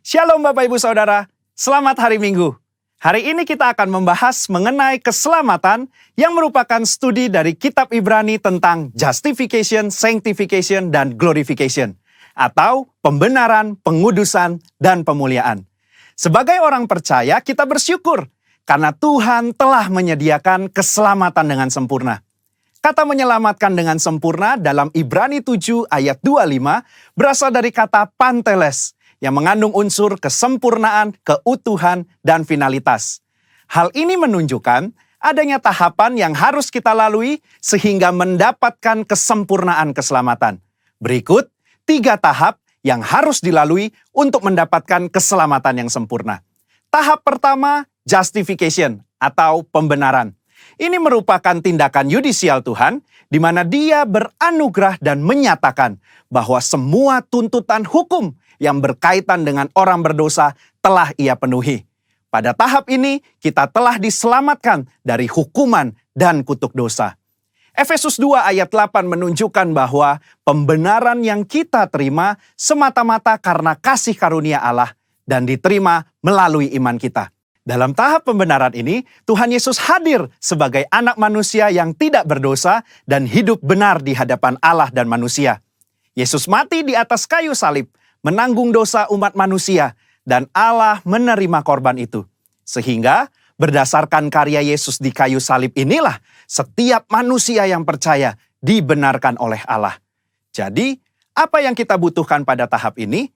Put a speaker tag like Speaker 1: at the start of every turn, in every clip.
Speaker 1: Shalom Bapak Ibu Saudara, selamat hari Minggu. Hari ini kita akan membahas mengenai keselamatan yang merupakan studi dari kitab Ibrani tentang justification, sanctification, dan glorification. Atau pembenaran, pengudusan, dan pemuliaan. Sebagai orang percaya, kita bersyukur karena Tuhan telah menyediakan keselamatan dengan sempurna. Kata menyelamatkan dengan sempurna dalam Ibrani 7 ayat 25 berasal dari kata panteles, yang mengandung unsur kesempurnaan, keutuhan, dan finalitas. Hal ini menunjukkan adanya tahapan yang harus kita lalui sehingga mendapatkan kesempurnaan keselamatan. Berikut 3 tahap yang harus dilalui untuk mendapatkan keselamatan yang sempurna. Tahap pertama, justification atau pembenaran. Ini merupakan tindakan yudisial Tuhan, di mana Dia beranugerah dan menyatakan bahwa semua tuntutan hukum yang berkaitan dengan orang berdosa telah Ia penuhi. Pada tahap ini, kita telah diselamatkan dari hukuman dan kutuk dosa. Efesus 2 ayat 8 menunjukkan bahwa pembenaran yang kita terima semata-mata karena kasih karunia Allah dan diterima melalui iman kita. Dalam tahap pembenaran ini, Tuhan Yesus hadir sebagai anak manusia yang tidak berdosa dan hidup benar di hadapan Allah dan manusia. Yesus mati di atas kayu salib, menanggung dosa umat manusia, dan Allah menerima korban itu. Sehingga, berdasarkan karya Yesus di kayu salib inilah, setiap manusia yang percaya dibenarkan oleh Allah. Jadi, apa yang kita butuhkan pada tahap ini?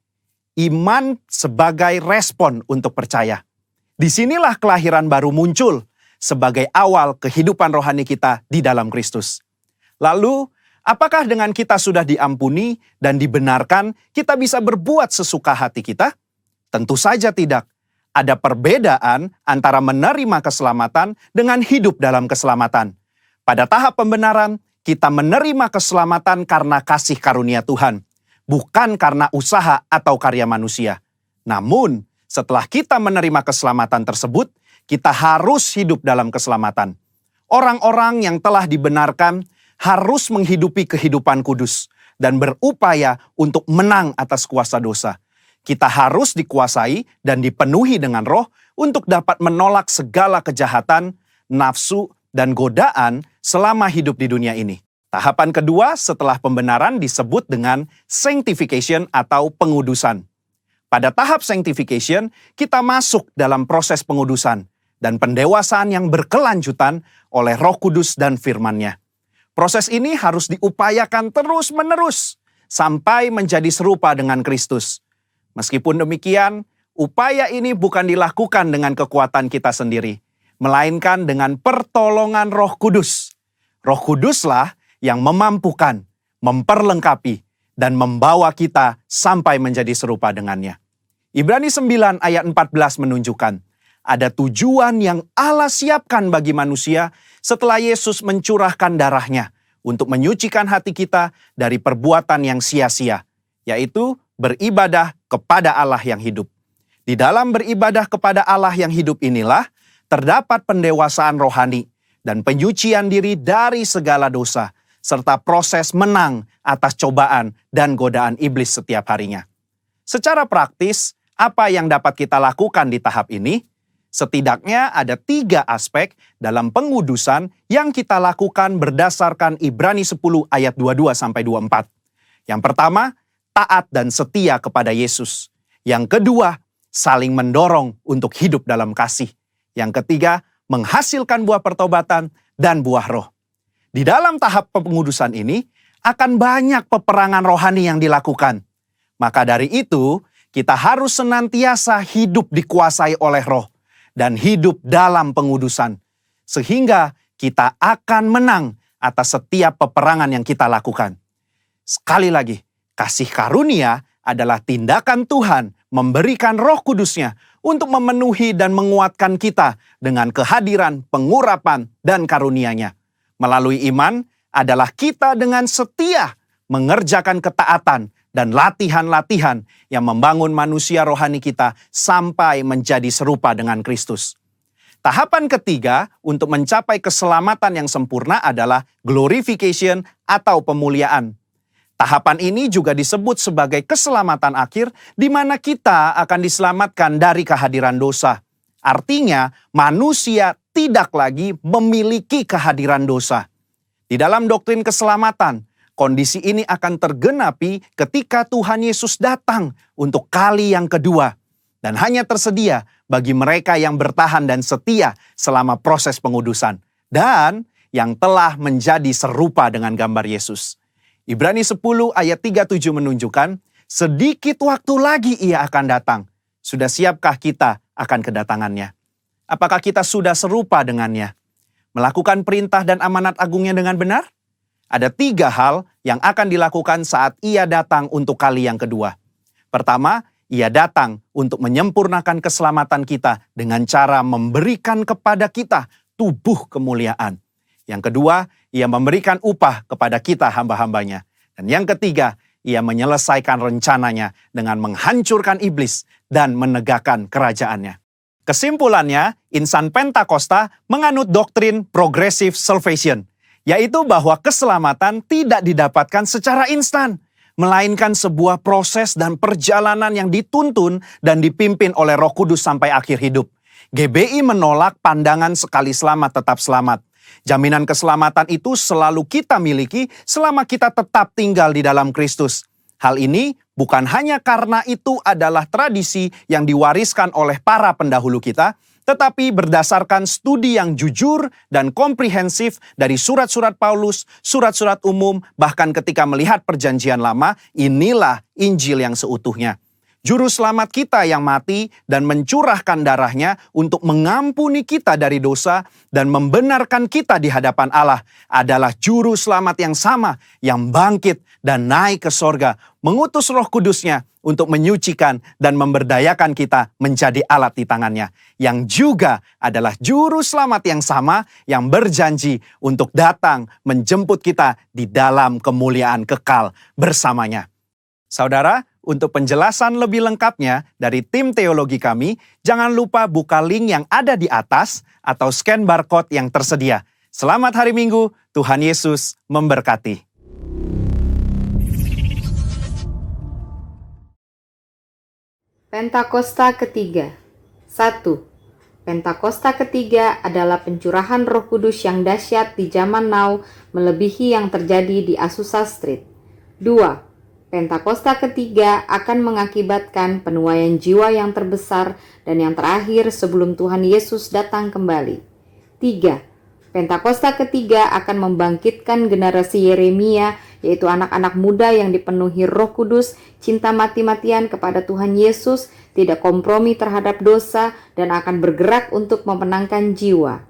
Speaker 1: Iman sebagai respon untuk percaya. Disinilah kelahiran baru muncul sebagai awal kehidupan rohani kita di dalam Kristus. Lalu, apakah dengan kita sudah diampuni dan dibenarkan, kita bisa berbuat sesuka hati kita? Tentu saja tidak. Ada perbedaan antara menerima keselamatan dengan hidup dalam keselamatan. Pada tahap pembenaran, kita menerima keselamatan karena kasih karunia Tuhan, bukan karena usaha atau karya manusia. Namun, setelah kita menerima keselamatan tersebut, kita harus hidup dalam keselamatan. Orang-orang yang telah dibenarkan harus menghidupi kehidupan kudus dan berupaya untuk menang atas kuasa dosa. Kita harus dikuasai dan dipenuhi dengan roh untuk dapat menolak segala kejahatan, nafsu, dan godaan selama hidup di dunia ini. Tahapan kedua setelah pembenaran disebut dengan sanctification atau pengudusan. Pada tahap sanctification, kita masuk dalam proses pengudusan dan pendewasaan yang berkelanjutan oleh Roh Kudus dan firman-Nya. Proses ini harus diupayakan terus-menerus sampai menjadi serupa dengan Kristus. Meskipun demikian, upaya ini bukan dilakukan dengan kekuatan kita sendiri, melainkan dengan pertolongan Roh Kudus. Roh Kuduslah yang memampukan, memperlengkapi, dan membawa kita sampai menjadi serupa dengannya. Ibrani 9 ayat 14 menunjukkan, ada tujuan yang Allah siapkan bagi manusia setelah Yesus mencurahkan darahnya untuk menyucikan hati kita dari perbuatan yang sia-sia, yaitu beribadah kepada Allah yang hidup. Di dalam beribadah kepada Allah yang hidup inilah terdapat pendewasaan rohani dan penyucian diri dari segala dosa, serta proses menang atas cobaan dan godaan iblis setiap harinya. Secara praktis, apa yang dapat kita lakukan di tahap ini? Setidaknya ada 3 aspek dalam pengudusan yang kita lakukan berdasarkan Ibrani 10 ayat 22-24. Yang pertama, taat dan setia kepada Yesus. Yang kedua, saling mendorong untuk hidup dalam kasih. Yang ketiga, menghasilkan buah pertobatan dan buah roh. Di dalam tahap pengudusan ini, akan banyak peperangan rohani yang dilakukan. Maka dari itu, kita harus senantiasa hidup dikuasai oleh roh dan hidup dalam pengudusan. Sehingga kita akan menang atas setiap peperangan yang kita lakukan. Sekali lagi, kasih karunia adalah tindakan Tuhan memberikan Roh Kudus-Nya untuk memenuhi dan menguatkan kita dengan kehadiran, pengurapan, dan karunia-Nya. Melalui iman adalah kita dengan setia mengerjakan ketaatan dan latihan-latihan yang membangun manusia rohani kita sampai menjadi serupa dengan Kristus. Tahapan ketiga untuk mencapai keselamatan yang sempurna adalah glorification atau pemuliaan. Tahapan ini juga disebut sebagai keselamatan akhir, di mana kita akan diselamatkan dari kehadiran dosa. Artinya, manusia tidak lagi memiliki kehadiran dosa. Di dalam doktrin keselamatan, kondisi ini akan tergenapi ketika Tuhan Yesus datang untuk kali yang kedua. Dan hanya tersedia bagi mereka yang bertahan dan setia selama proses pengudusan. Dan yang telah menjadi serupa dengan gambar Yesus. Ibrani 10 ayat 37 menunjukkan, sedikit waktu lagi ia akan datang. Sudah siapkah kita akan kedatangannya? Apakah kita sudah serupa dengannya? Melakukan perintah dan amanat agungnya dengan benar? Ada 3 hal yang akan dilakukan saat ia datang untuk kali yang kedua. Pertama, ia datang untuk menyempurnakan keselamatan kita dengan cara memberikan kepada kita tubuh kemuliaan. Yang kedua, ia memberikan upah kepada kita hamba-hambanya. Dan yang ketiga, ia menyelesaikan rencananya dengan menghancurkan iblis dan menegakkan kerajaannya. Kesimpulannya, insan Pentakosta menganut doktrin progressive salvation, yaitu bahwa keselamatan tidak didapatkan secara instan, melainkan sebuah proses dan perjalanan yang dituntun dan dipimpin oleh Roh Kudus sampai akhir hidup. GBI menolak pandangan sekali selamat tetap selamat. Jaminan keselamatan itu selalu kita miliki selama kita tetap tinggal di dalam Kristus. Hal ini bukan hanya karena itu adalah tradisi yang diwariskan oleh para pendahulu kita, tetapi berdasarkan studi yang jujur dan komprehensif dari surat-surat Paulus, surat-surat umum, bahkan ketika melihat perjanjian lama, inilah Injil yang seutuhnya. Juru selamat kita yang mati dan mencurahkan darahnya untuk mengampuni kita dari dosa dan membenarkan kita di hadapan Allah adalah juru selamat yang sama yang bangkit dan naik ke sorga, mengutus Roh Kudusnya untuk menyucikan dan memberdayakan kita menjadi alat di tangannya, yang juga adalah juru selamat yang sama yang berjanji untuk datang menjemput kita di dalam kemuliaan kekal bersamanya. Saudara, untuk penjelasan lebih lengkapnya dari tim teologi kami, jangan lupa buka link yang ada di atas atau scan barcode yang tersedia. Selamat hari Minggu, Tuhan Yesus memberkati.
Speaker 2: Pentakosta ketiga. 1. Pentakosta ketiga adalah pencurahan Roh Kudus yang dahsyat di zaman now melebihi yang terjadi di Azusa Street. 2. Pentakosta ketiga akan mengakibatkan penuaian jiwa yang terbesar dan yang terakhir sebelum Tuhan Yesus datang kembali. 3. Pentakosta ketiga akan membangkitkan generasi Yeremia, yaitu anak-anak muda yang dipenuhi Roh Kudus, cinta mati-matian kepada Tuhan Yesus, tidak kompromi terhadap dosa, dan akan bergerak untuk memenangkan jiwa.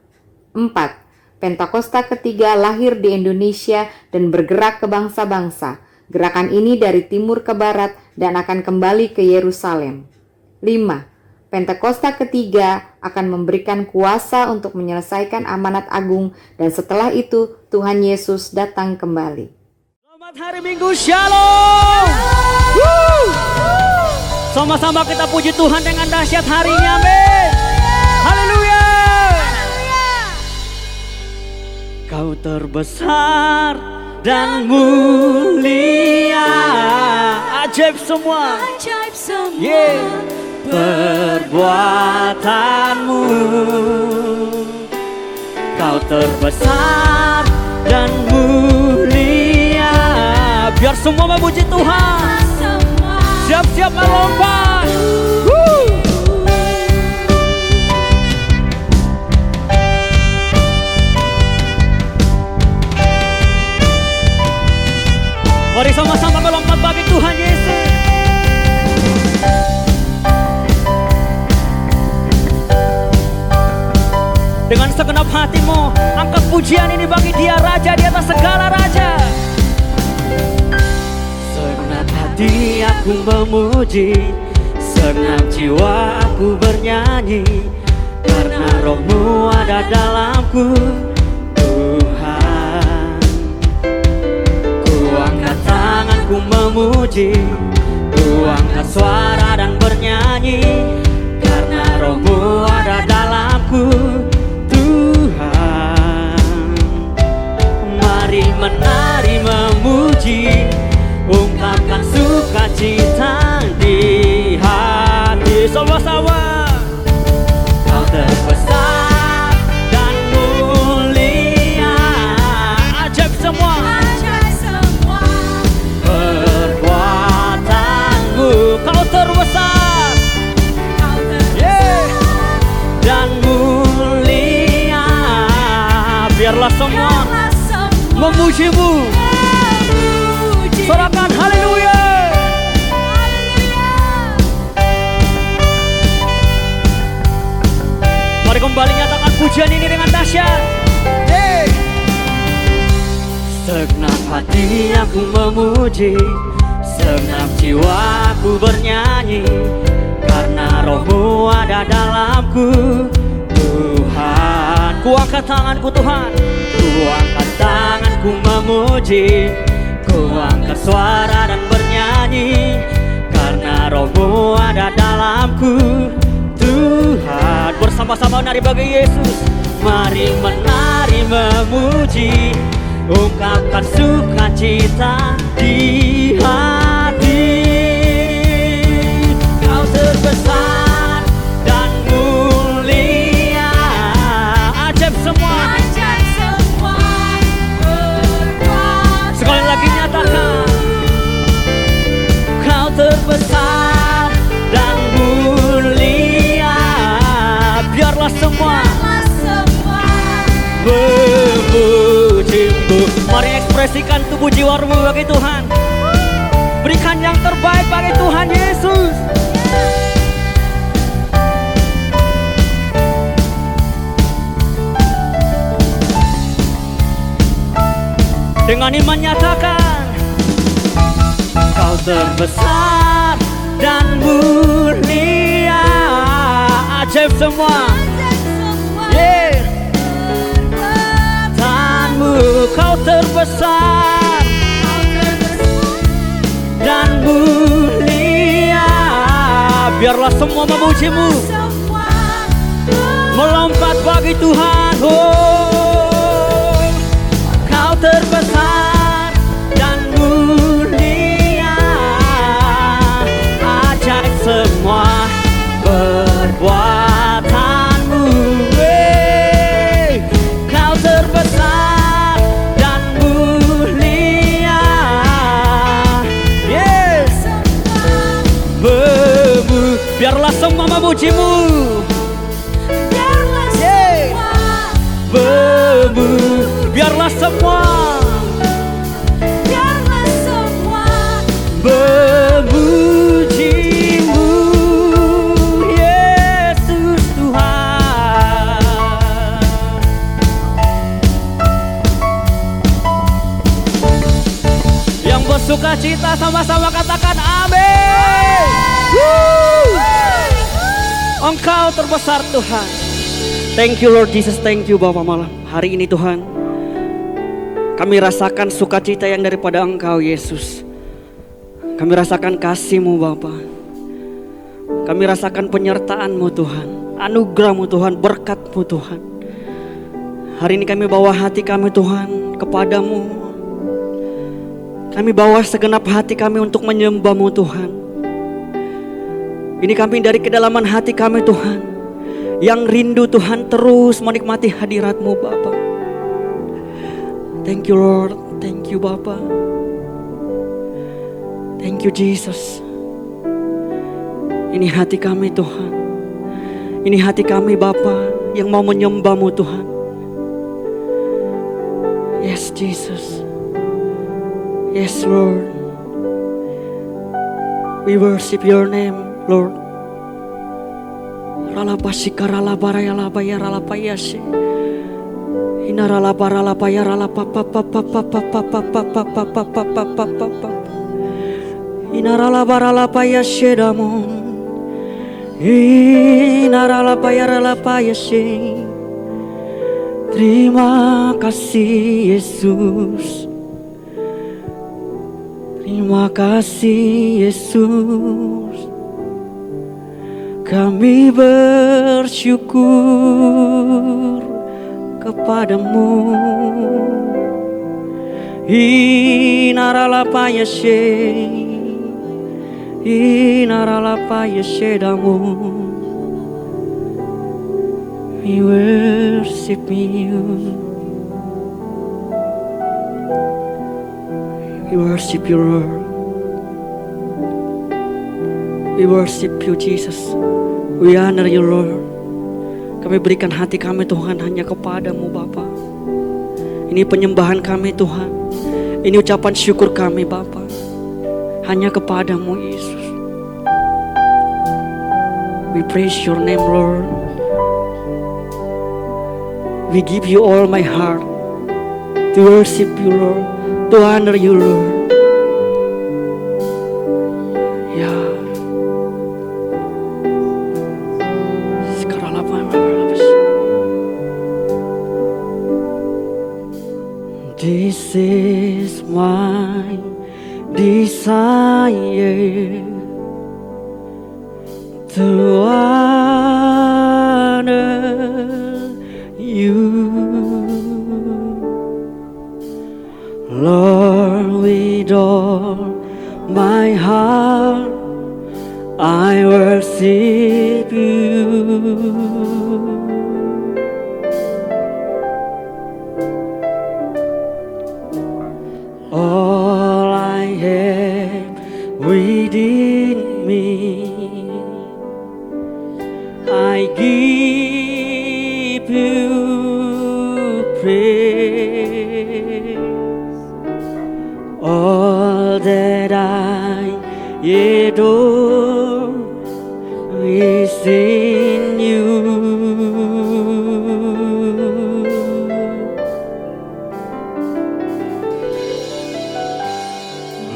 Speaker 2: 4. Pentakosta ketiga lahir di Indonesia dan bergerak ke bangsa-bangsa. Gerakan ini dari timur ke barat dan akan kembali ke Yerusalem. 5. Pentakosta ketiga akan memberikan kuasa untuk menyelesaikan amanat agung dan setelah itu Tuhan Yesus datang kembali.
Speaker 3: Selamat hari Minggu, Shalom! Sama-sama kita puji Tuhan dengan dahsyat hari ini, amin! Haleluya! Kau terbesar dan mulia, ajaib semua, perbuatanmu. Kau terbesar dan mulia. Biar semua memuji Tuhan. Siap-siap melompat. Mari sama-sama melompat bagi Tuhan Yesus. Dengan segenap hatimu, angkat pujian ini bagi Dia, Raja di atas segala raja. Segenap hati aku memuji, segenap jiwa aku bernyanyi, karena Roh-Mu ada dalamku. Ku memuji, ku angkat suara dan bernyanyi, karena Roh-Mu ada dalamku, Tuhan. Mari menari memuji, sukacita di hati. Sama-sama. Kau terbesar dan mulia, ajaib semua perbuatanmu. Kau terbesar, yeah, dan mulia, biarlah semua memujimu. Sorakan haleluya. Mari kembali nyatakan pujian ini dengan dahsyat. Hey. Segenap hati aku memuji, segenap jiwaku bernyanyi, karena rohmu ada dalamku. Tuhan, ku angkat tanganku Tuhan, ku angkat tanganku memuji, ku angkat suara dan bernyanyi, karena rohmu ada dalamku. Tuhan, bersama-sama menari bagi Yesus. Mari menari memuji, ungkapkan sukacita di hati. Kau terbesar dan mulia, ajaib semua. Sekali lagi nyatakan, kau terbesar dan mulia, biarlah semua memujimu. Mari ekspresikan tubuh jiwamu bagi Tuhan. Berikan yang terbaik bagi Tuhan Yesus. Dengan iman nyatakan, kau terbesar dan mulia, ajaib semua. Yeah. Kau terbesar dan mulia, biarlah semua memujimu, melompat bagi Tuhan. Oh, kau terbesar dan mulia, ajaib semua perbuatanmu. Kau terbesar biarlah semua memujimu, biarlah semua memujimu, Yesus Tuhan. Yang bersuka cita sama-sama katakan amin. Engkau terbesar Tuhan. Thank you Lord Jesus, thank you Bapa malam hari ini Tuhan. Kami rasakan sukacita yang daripada Engkau Yesus. Kami rasakan kasih-Mu Bapa. Kami rasakan penyertaan-Mu Tuhan, anugerah-Mu Tuhan, berkat-Mu Tuhan. Hari ini kami bawa hati kami Tuhan kepadamu. Kami bawa segenap hati kami untuk menyembah-Mu Tuhan. Ini kami dari kedalaman hati kami Tuhan, yang rindu Tuhan terus menikmati hadirat-Mu Bapa. Thank you Lord, thank you Bapa. Thank you Jesus. Ini hati kami Tuhan, ini hati kami Bapa yang mau menyembah-Mu Tuhan. Yes Jesus, yes Lord, we worship your name Lord. Rala basika rala baraya la baya rala payashe. Ina rala barala baya rala papa papa papa papa papa papa papa papa. Ina rala barala payashe damo. Ina rala baya rala payashe. Terima kasih Yesus. Terima kasih Yesus. Kami bersyukur kepadamu. Inaralapayashe Inaralapa Yeshedamu. We worship you. We worship you, Lord. We worship you, Jesus. We honor you, Lord. Kami berikan hati kami, Tuhan, hanya kepadamu, Bapa. Ini penyembahan kami, Tuhan. Ini ucapan syukur kami, Bapa. Hanya kepadamu, Yesus. We praise your name, Lord. We give you all my heart to worship you, Lord, to honor you, Lord. Ya. This is my desire to honor you, Lord. With all my heart I worship you. All I have within me, I give you praise. All that I adore is in you.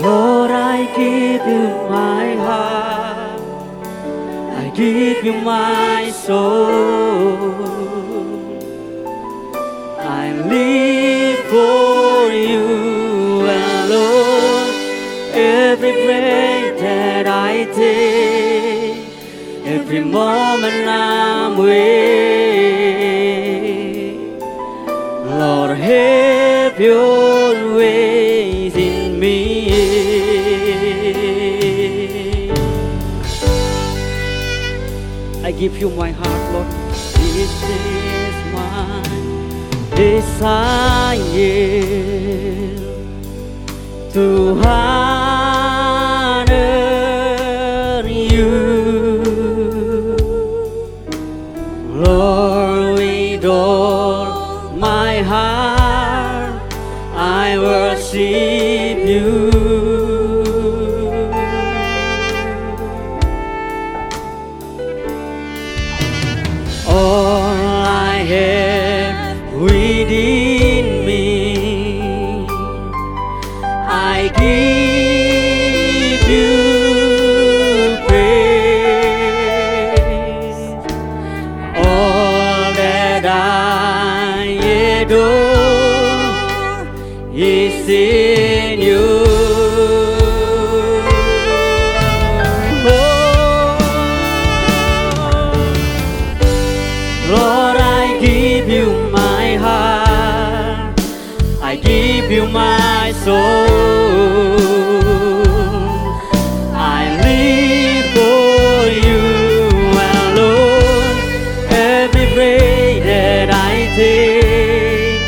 Speaker 3: Lord, I give you my heart, I give you my soul. I live for you alone. Every breath that I take, every moment I'm with, Lord, have your ways in me. I give you my heart, Lord. This is my desire to honor you, Lord. With all my heart I worship you. All I have within me, I give you praise. All that I adore is in you. Lord, I give you my heart, I give you my soul. I live for you alone. Every breath that I take,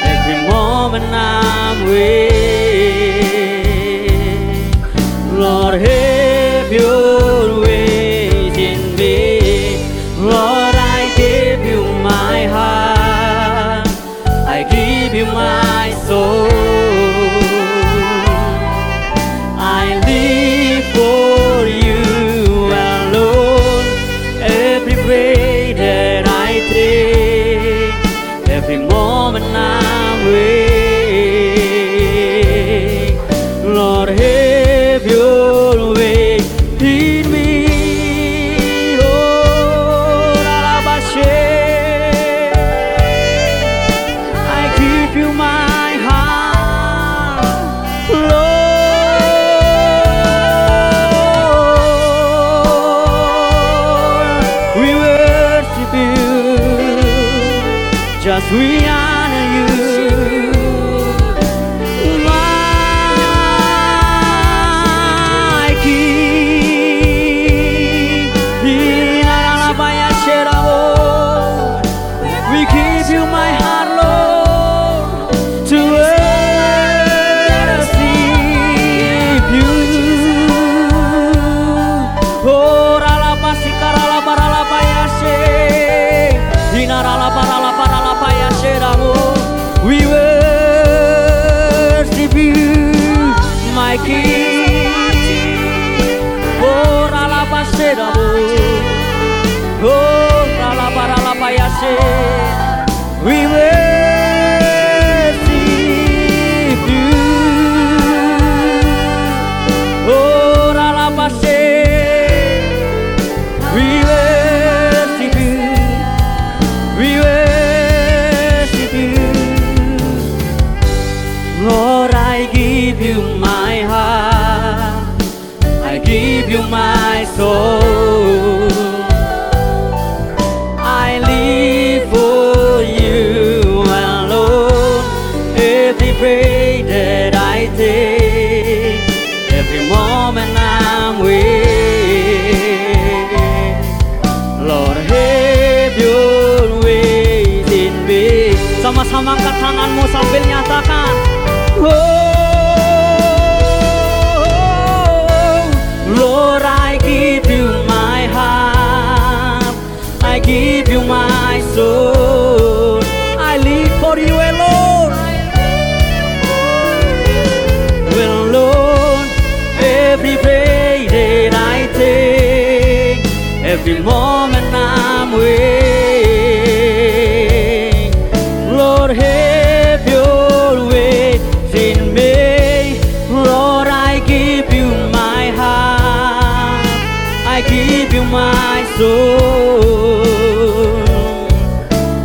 Speaker 3: every moment I'm with, Lord, have your ways in me. Lord, I give you my heart, I give you my soul. I live for you alone. Every breath that I take, every moment I'm with, Lord, have your way in me. Just we honor you, my King. Oh, ralaba yase. We worship you. Oh, ralabase. We worship you. We worship you. Lord, I give you my heart. I give you my soul. I live for you alone. Every breath that I take, every moment I'm with. Lord, have your ways in me. Sama-sama angkat tanganmu sambil nyatakan. Lord, I give you my heart, I give you my soul. I live for you alone, alone. Every breath that I take, every moment I'm with. Lord, have your way in me. Lord, I give you my heart, I give you my soul.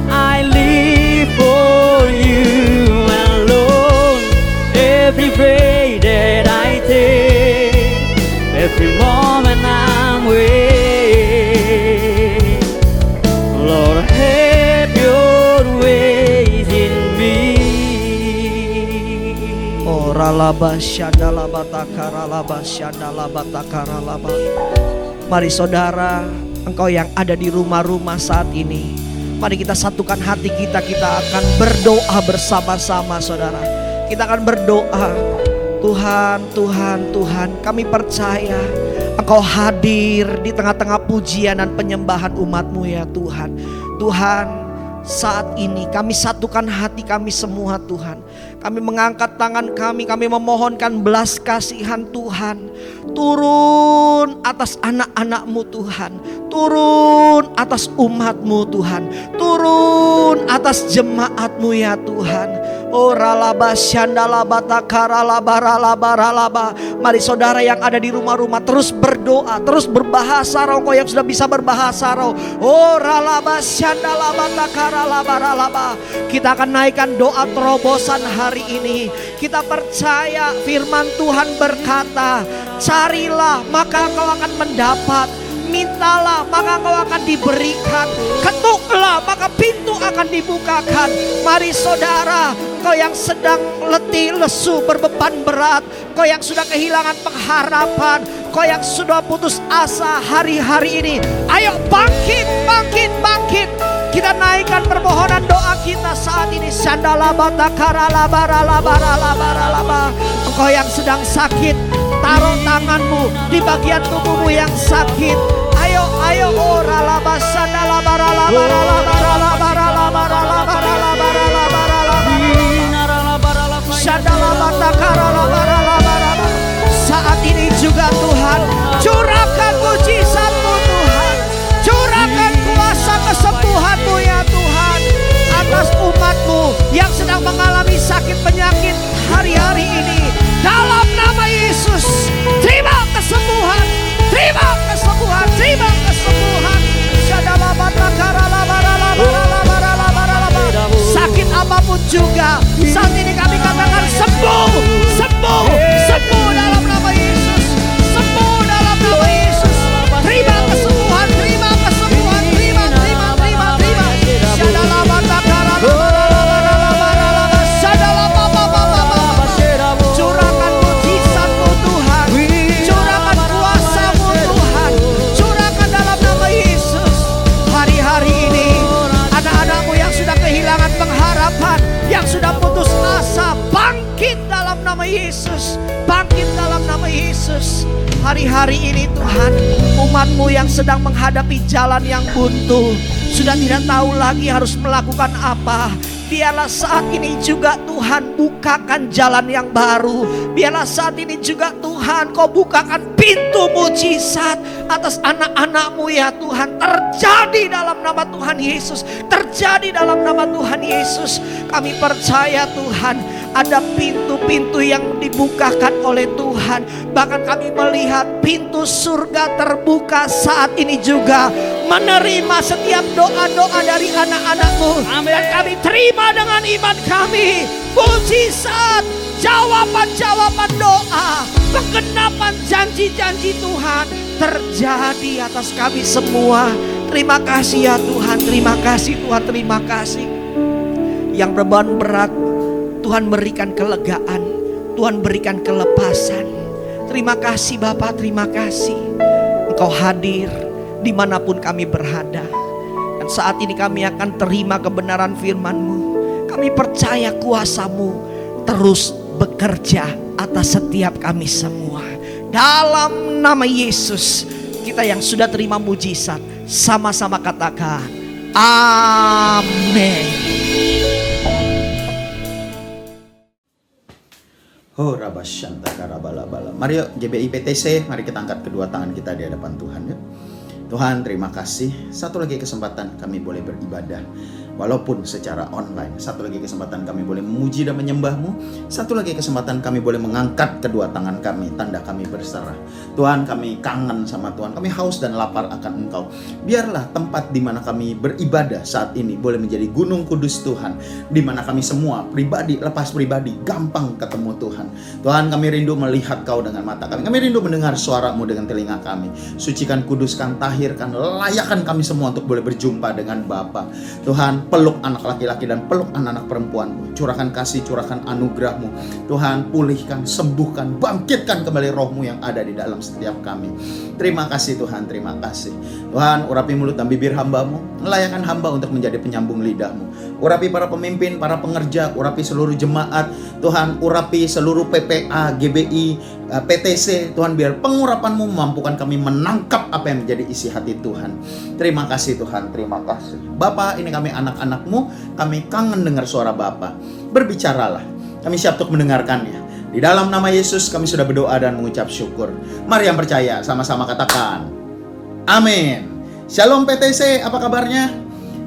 Speaker 3: I live for you alone. Every breath that I take, every moment I'm with. Lord, have your ways in me.
Speaker 4: Oh, ralaba syadalaba takaralaba syadalaba takaralaba. Mari saudara, engkau yang ada di rumah-rumah saat ini, mari kita satukan hati kita, kita akan berdoa bersama-sama saudara. Kita akan berdoa, Tuhan, Tuhan, Tuhan, kami percaya Engkau hadir di tengah-tengah pujian dan penyembahan umat-Mu ya Tuhan. Tuhan, saat ini kami satukan hati kami semua Tuhan. Kami mengangkat tangan kami memohonkan belas kasihan Tuhan. Turun atas anak-anak-Mu Tuhan. Turun atas umat-Mu Tuhan. Turun atas jemaat-Mu ya Tuhan. Oh ralaba syandalaba takaralaba ralaba ralaba. Mari saudara yang ada di rumah-rumah terus berdoa, terus berbahasa roh. Kau yang sudah bisa berbahasa roh. Oh ralaba syandalaba takaralaba ralaba. Kita akan naikkan doa terobosan hari ini. Kita percaya firman Tuhan berkata, carilah maka kau akan mendapat. Mintalah maka kau akan diberikan. Ketuklah maka pintu akan dibukakan. Mari saudara, kau yang sedang letih, lesu, berbeban berat, kau yang sudah kehilangan pengharapan, kau yang sudah putus asa hari-hari ini, ayo bangkit, bangkit, bangkit. Kita naikkan permohonan doa kita saat ini. Sandalaba takaralaba ralaba ralaba ralaba. Engkau yang sedang sakit, taruh tanganmu di bagian tubuhmu yang sakit. Ayo, ayo, oh ralaba sandalaba ralaba ralaba ralaba ralaba ralaba ralaba ralaba ralaba. Sandalaba takaralaba ralaba ralaba. Saat ini juga Tuhan, curahkan mujizat-Mu Tuhan. Curahkan kuasa kesembuhan-Mu ya Tuhan atas umat-Mu yang sedang mengalami sakit penyakit hari-hari ini. Dalam nama Yesus, terima kesembuhan, terima kesembuhan, terima kesembuhan. Sakit apapun juga, saat ini kami katakan sembuh, sembuh, sembuh dalam nama Yesus, sembuh dalam nama Yesus. Terima kesembuhan, terima kesembuhan, terima, terima, terima, terima. Curahkan mujizat-Mu Tuhan, curahkan kuasa-Mu Tuhan, curahkan dalam nama Yesus. Hari-hari ini anak-anak-Mu yang sudah kehilangan pengharapan, yang sudah putus asa, Hari-hari ini Tuhan, umat-Mu yang sedang menghadapi jalan yang buntu, sudah tidak tahu lagi harus melakukan apa. Biarlah saat ini juga Tuhan bukakan jalan yang baru. Biarlah saat ini juga Tuhan Kau bukakan pintu mujizat atas anak-anak-Mu ya Tuhan. Terjadi dalam nama Tuhan Yesus. Terjadi dalam nama Tuhan Yesus. Kami percaya Tuhan, ada pintu-pintu yang dibukakan oleh Tuhan. Bahkan kami melihat pintu surga terbuka saat ini juga, menerima setiap doa-doa dari anak-anak-Mu. Dan kami terima dengan iman kami mujizat, jawaban-jawaban doa, penggenapan janji-janji Tuhan terjadi atas kami semua. Terima kasih ya Tuhan, terima kasih Tuhan, terima kasih. Yang beban berat, Tuhan berikan kelegaan, Tuhan berikan kelepasan. Terima kasih Bapa, terima kasih. Engkau hadir dimanapun kami berada. Dan saat ini kami akan terima kebenaran firman-Mu. Kami percaya kuasa-Mu terus bekerja atas setiap kami semua. Dalam nama Yesus, kita yang sudah terima mujizat, sama-sama katakan amin.
Speaker 5: Oh Rabasyanta Karabalabala. Mari yuk GBI PTC, mari kita angkat kedua tangan kita di hadapan Tuhan yuk. Tuhan terima kasih, satu lagi kesempatan kami boleh beribadah walaupun secara online. Satu lagi kesempatan kami boleh memuji dan menyembah-Mu. Satu lagi kesempatan kami boleh mengangkat kedua tangan kami, tanda kami berserah. Tuhan, kami kangen sama Tuhan, kami haus dan lapar akan Engkau. Biarlah tempat di mana kami beribadah saat ini boleh menjadi gunung kudus Tuhan, di mana kami semua pribadi, lepas pribadi, gampang ketemu Tuhan. Tuhan, kami rindu melihat Kau dengan mata kami. Kami rindu mendengar suara-Mu dengan telinga kami. Sucikan, kuduskan, tahirkan, layakkan kami semua untuk boleh berjumpa dengan Bapa. Tuhan, peluk anak laki-laki dan peluk anak-anak perempuan-Mu. Curahkan kasih, curahkan anugerah-Mu. Tuhan, pulihkan, sembuhkan, bangkitkan kembali roh-Mu yang ada di dalam setiap kami. Terima kasih Tuhan, terima kasih. Tuhan, urapi mulut dan bibir hamba-Mu. Layakkan hamba untuk menjadi penyambung lidah-Mu. Urapi para pemimpin, para pengerja, urapi seluruh jemaat. Tuhan, urapi seluruh PPA, GBI, PTC. Tuhan, biar pengurapan-Mu memampukan kami menangkap apa yang menjadi isi hati Tuhan. Terima kasih Tuhan, terima kasih. Bapa, ini kami anak-anak-Mu, kami kangen dengar suara Bapa. Berbicaralah, kami siap untuk mendengarkannya. Di dalam nama Yesus kami sudah berdoa dan mengucap syukur. Mari yang percaya sama-sama katakan amin. Shalom PTC, apa kabarnya?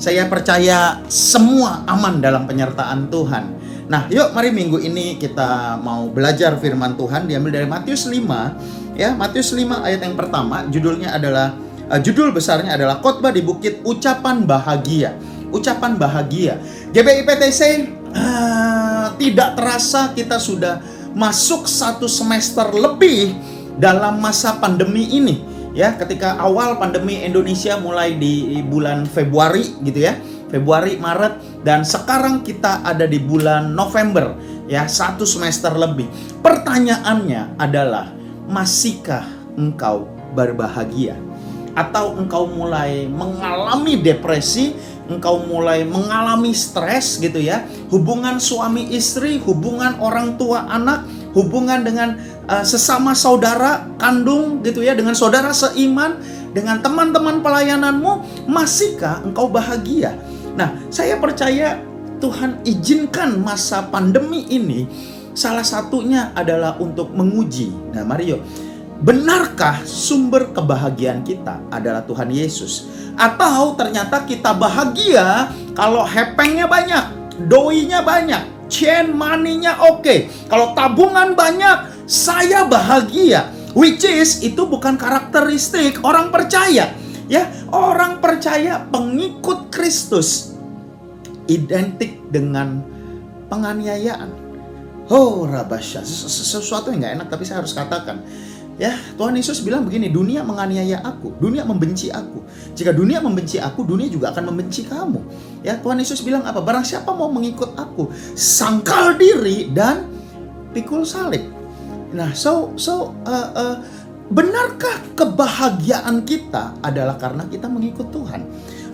Speaker 5: Saya percaya semua aman dalam penyertaan Tuhan. Nah, yuk mari minggu ini kita mau belajar firman Tuhan, diambil dari Matius 5. Ya, Matius 5 ayat yang pertama, judulnya adalah judul besarnya adalah khotbah di bukit ucapan bahagia. Ucapan bahagia. GBI PTC, tidak terasa kita sudah masuk 1 semester lebih dalam masa pandemi ini. Ya, ketika awal pandemi Indonesia mulai di bulan Februari gitu ya. Februari, Maret, dan sekarang kita ada di bulan November ya, 1 semester lebih. Pertanyaannya adalah, masihkah engkau berbahagia? Atau engkau mulai mengalami depresi, engkau mulai mengalami stres gitu ya. Hubungan suami istri, hubungan orang tua anak, hubungan dengan sesama saudara kandung gitu ya, dengan saudara seiman, dengan teman-teman pelayananmu, masihkah engkau bahagia? Nah, saya percaya Tuhan izinkan masa pandemi ini salah satunya adalah untuk menguji. Nah, mari yuk. Benarkah sumber kebahagiaan kita adalah Tuhan Yesus? Atau ternyata kita bahagia kalau hepengnya banyak, doinya banyak, chain money-nya oke. Kalau tabungan banyak, saya bahagia. Which is, itu bukan karakteristik orang percaya. Ya, orang percaya pengikut Kristus identik dengan penganiayaan. Oh, rabasya, sesuatu yang gak enak tapi saya harus katakan. Ya, Tuhan Yesus bilang begini, dunia menganiaya aku, dunia membenci aku. Jika dunia membenci aku, dunia juga akan membenci kamu. Ya, Tuhan Yesus bilang apa? Barang siapa mau mengikut aku, sangkal diri dan pikul salib. Nah, benarkah kebahagiaan kita adalah karena kita mengikut Tuhan?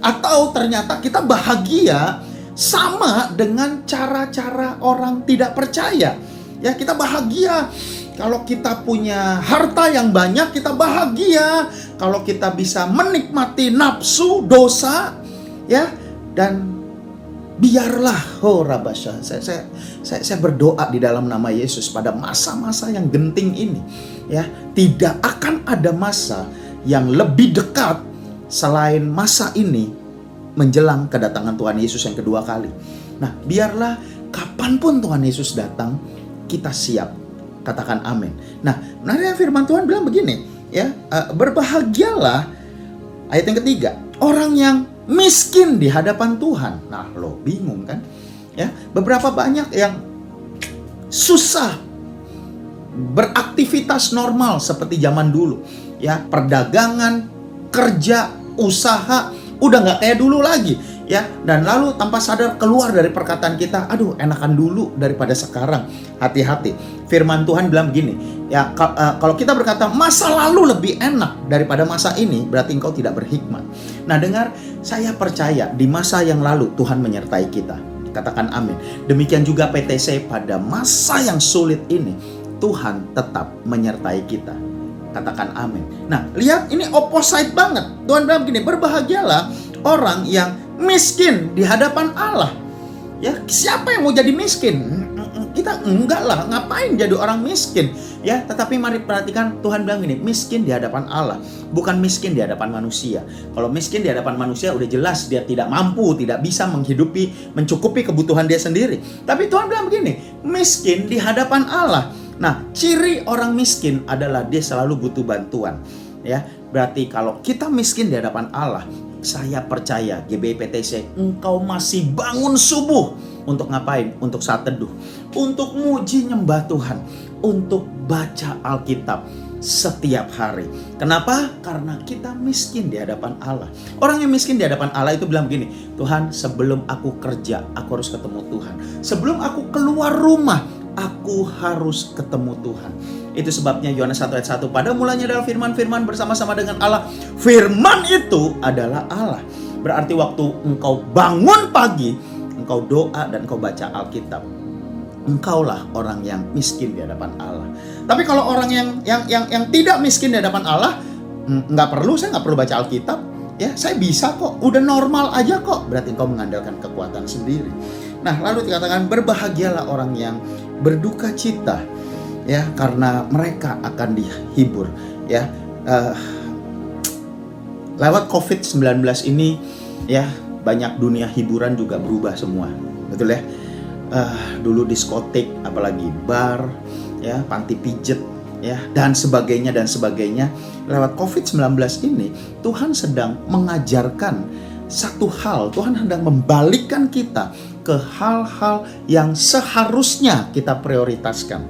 Speaker 5: Atau ternyata kita bahagia sama dengan cara-cara orang tidak percaya? Ya, kita bahagia Kalau kita punya harta yang banyak, kita bahagia. Kalau kita bisa menikmati nafsu, dosa, ya, dan biarlah, Rabasya, saya berdoa di dalam nama Yesus pada masa-masa yang genting ini, ya, tidak akan ada masa yang lebih dekat selain masa ini menjelang kedatangan Tuhan Yesus yang kedua kali. Nah, biarlah kapanpun Tuhan Yesus datang, kita siap. Katakan amin. Nah, menarik firman Tuhan bilang begini, ya, berbahagialah, ayat yang ketiga, orang yang miskin di hadapan Tuhan. Nah, lo bingung kan? Ya, beberapa banyak yang susah beraktivitas normal seperti zaman dulu, ya, perdagangan, kerja, usaha udah nggak kayak dulu lagi, ya, dan lalu tanpa sadar keluar dari perkataan kita, aduh enakan dulu daripada sekarang. Hati-hati, firman Tuhan bilang begini, ya, kalau kita berkata masa lalu lebih enak daripada masa ini, berarti engkau tidak berhikmat. Nah, dengar, saya percaya di masa yang lalu Tuhan menyertai kita. Katakan amin. Demikian juga PTC pada masa yang sulit ini, Tuhan tetap menyertai kita. Katakan amin. Nah, lihat, ini opposite banget. Tuhan bilang begini, berbahagialah orang yang miskin di hadapan Allah. Ya, siapa yang mau jadi miskin? Kita enggak lah, ngapain jadi orang miskin? Ya, tetapi mari perhatikan, Tuhan bilang gini, miskin di hadapan Allah, bukan miskin di hadapan manusia. Kalau miskin di hadapan manusia udah jelas dia tidak mampu, tidak bisa mencukupi kebutuhan dia sendiri. Tapi Tuhan bilang begini, miskin di hadapan Allah. Nah, ciri orang miskin adalah dia selalu butuh bantuan. Ya, berarti kalau kita miskin di hadapan Allah, saya percaya GBI PTC, engkau masih bangun subuh untuk ngapain? Untuk saat teduh, untuk muji nyembah Tuhan, untuk baca Alkitab setiap hari. Kenapa? Karena kita miskin di hadapan Allah. Orang yang miskin di hadapan Allah itu bilang begini, Tuhan, sebelum aku kerja, aku harus ketemu Tuhan. Sebelum aku keluar rumah, aku harus ketemu Tuhan. Itu sebabnya Yohanes 1 ayat 1, pada mulanya adalah firman-firman bersama-sama dengan Allah. Firman itu adalah Allah. Berarti waktu engkau bangun pagi, engkau doa dan engkau baca Alkitab, engkaulah orang yang miskin di hadapan Allah. Tapi kalau orang yang tidak miskin di hadapan Allah, saya nggak perlu baca Alkitab, ya, saya bisa kok, udah normal aja kok. Berarti engkau mengandalkan kekuatan sendiri. Nah, lalu dikatakan berbahagialah orang yang berduka cita, ya, karena mereka akan dihibur, ya. Lewat COVID-19 ini, ya, banyak dunia hiburan juga berubah semua, betul ya. Dulu diskotik, apalagi bar, ya, panti pijet, ya, dan sebagainya. Lewat COVID-19 ini, Tuhan sedang mengajarkan satu hal. Tuhan sedang membalikkan kita ke hal-hal yang seharusnya kita prioritaskan.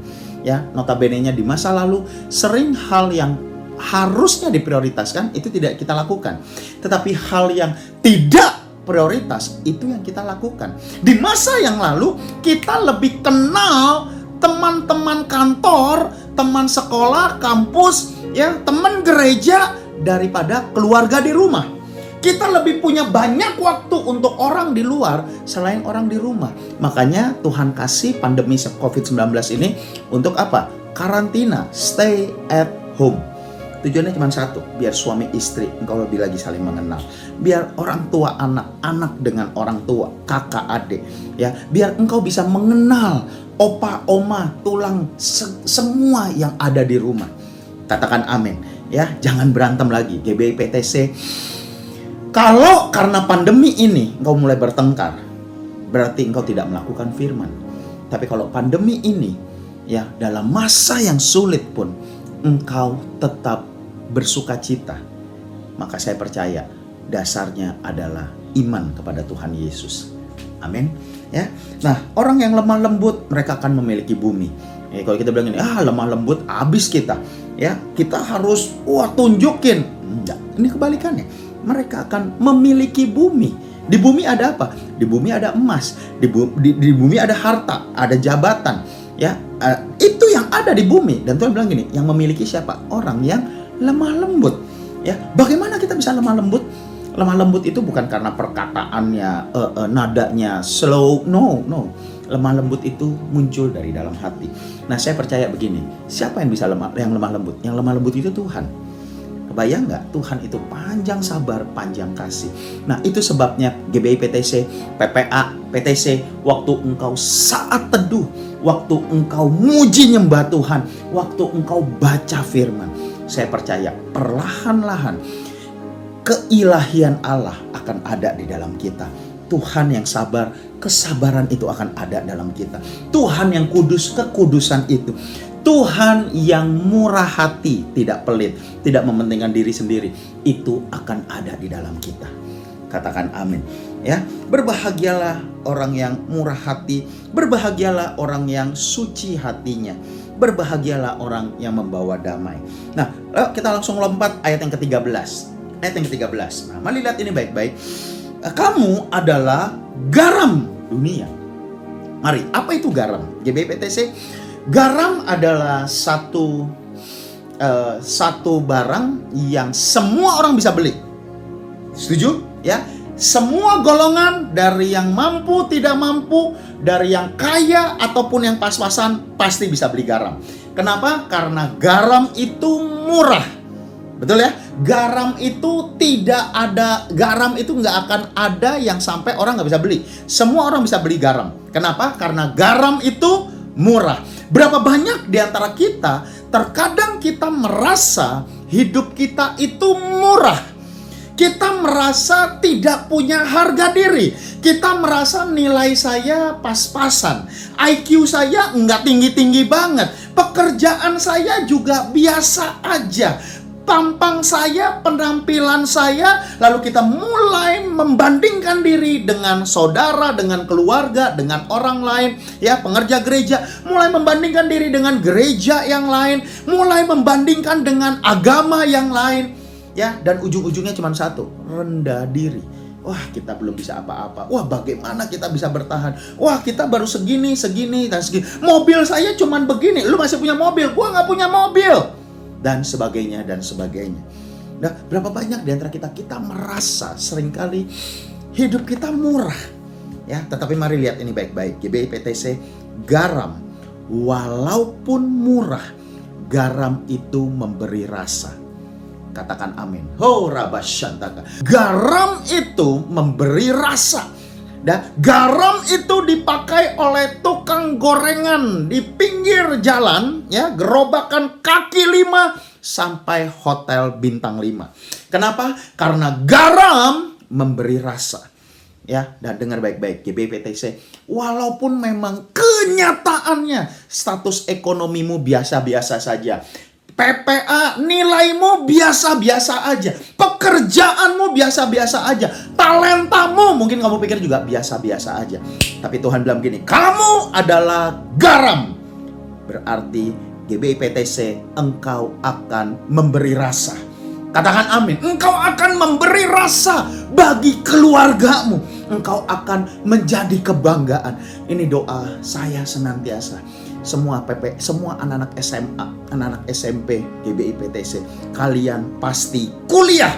Speaker 5: Ya, notabene-nya di masa lalu sering hal yang harusnya diprioritaskan itu tidak kita lakukan. Tetapi hal yang tidak prioritas itu yang kita lakukan. Di masa yang lalu kita lebih kenal teman-teman kantor, teman sekolah, kampus, ya, teman gereja daripada keluarga di rumah. Kita lebih punya banyak waktu untuk orang di luar selain orang di rumah. Makanya Tuhan kasih pandemi COVID-19 ini untuk apa? Karantina, stay at home. Tujuannya cuma satu, biar suami istri engkau lebih lagi saling mengenal. Biar orang tua anak, anak dengan orang tua, kakak adik, ya, biar engkau bisa mengenal opa, oma, tulang, semua yang ada di rumah. Katakan amin, ya. Jangan berantem lagi. GBI PTC, kalau karena pandemi ini engkau mulai bertengkar, berarti engkau tidak melakukan firman. Tapi kalau pandemi ini, ya, dalam masa yang sulit pun engkau tetap bersuka cita, maka saya percaya dasarnya adalah iman kepada Tuhan Yesus. Amin, ya. Nah, orang yang lemah lembut, mereka akan memiliki bumi. Kalau kita bilang ini, lemah lembut, habis kita, ya, kita harus tunjukin. Enggak, ini kebalikannya. Mereka akan memiliki bumi. Di bumi ada apa? Di bumi ada emas, di bumi ada harta, ada jabatan, ya. Itu yang ada di bumi. Dan Tuhan bilang gini, yang memiliki siapa? Orang yang lemah lembut, ya. Bagaimana kita bisa lemah lembut? Lemah lembut itu bukan karena perkataannya, nadanya slow, no. Lemah lembut itu muncul dari dalam hati. Nah, saya percaya begini, siapa yang bisa lemah lembut? Yang lemah lembut itu Tuhan. Kebayang nggak? Tuhan itu panjang sabar, panjang kasih. Nah, itu sebabnya GBI PTC, PPA, PTC, waktu engkau saat teduh, waktu engkau muji nyembah Tuhan, waktu engkau baca firman, saya percaya perlahan-lahan keilahian Allah akan ada di dalam kita. Tuhan yang sabar, kesabaran itu akan ada dalam kita. Tuhan yang kudus, kekudusan itu. Tuhan yang murah hati, tidak pelit, tidak mementingkan diri sendiri, itu akan ada di dalam kita. Katakan amin. Ya, berbahagialah orang yang murah hati, berbahagialah orang yang suci hatinya, berbahagialah orang yang membawa damai. Nah, kita langsung lompat ayat yang ke-13. Ayat yang ke-13. Nah, mari lihat ini baik-baik. Kamu adalah garam dunia. Mari, apa itu garam? GBI PTC, garam adalah satu barang yang semua orang bisa beli. Setuju? Ya, semua golongan, dari yang mampu, tidak mampu, dari yang kaya ataupun yang pas-pasan, pasti bisa beli garam. Kenapa? Karena garam itu murah. Betul ya? Garam itu tidak ada, garam itu nggak akan ada yang sampai orang nggak bisa beli. Semua orang bisa beli garam. Kenapa? Karena garam itu murah. Berapa banyak di antara kita, terkadang kita merasa hidup kita itu murah. Kita merasa tidak punya harga diri. Kita merasa nilai saya pas-pasan. IQ saya nggak tinggi-tinggi banget. Pekerjaan saya juga biasa aja. Tampang saya, penampilan saya, lalu kita mulai membandingkan diri dengan saudara, dengan keluarga, dengan orang lain, ya, pengerja gereja, mulai membandingkan diri dengan gereja yang lain, mulai membandingkan dengan agama yang lain, ya, dan ujung-ujungnya cuma satu, rendah diri. Wah, kita belum bisa apa-apa. Wah, bagaimana kita bisa bertahan? Wah, kita baru segini, dan segini. Mobil saya cuma begini. Lu masih punya mobil, gua nggak punya mobil. Dan sebagainya, dan sebagainya. Nah, berapa banyak di antara kita merasa seringkali hidup kita murah. Ya, tetapi mari lihat ini baik-baik. GBI PTC, garam walaupun murah, garam itu memberi rasa. Katakan amin. Ho rabasyantaka. Garam itu memberi rasa. Dan garam itu dipakai oleh tukang gorengan di pinggir jalan, ya, gerobakan kaki 5 sampai hotel bintang 5. Kenapa? Karena garam memberi rasa. Ya, dan dengar baik-baik, GBI PTC, walaupun memang kenyataannya status ekonomimu biasa-biasa saja, PPA nilaimu biasa-biasa aja, pekerjaanmu biasa-biasa aja, talentamu mungkin kamu pikir juga biasa-biasa aja. Tapi Tuhan bilang gini, kamu adalah garam. Berarti GBI PTC, engkau akan memberi rasa. Katakan amin. Engkau akan memberi rasa bagi keluargamu. Engkau akan menjadi kebanggaan. Ini doa saya senantiasa. Semua anak-anak SMA, anak-anak SMP, GBI PTC, kalian pasti kuliah.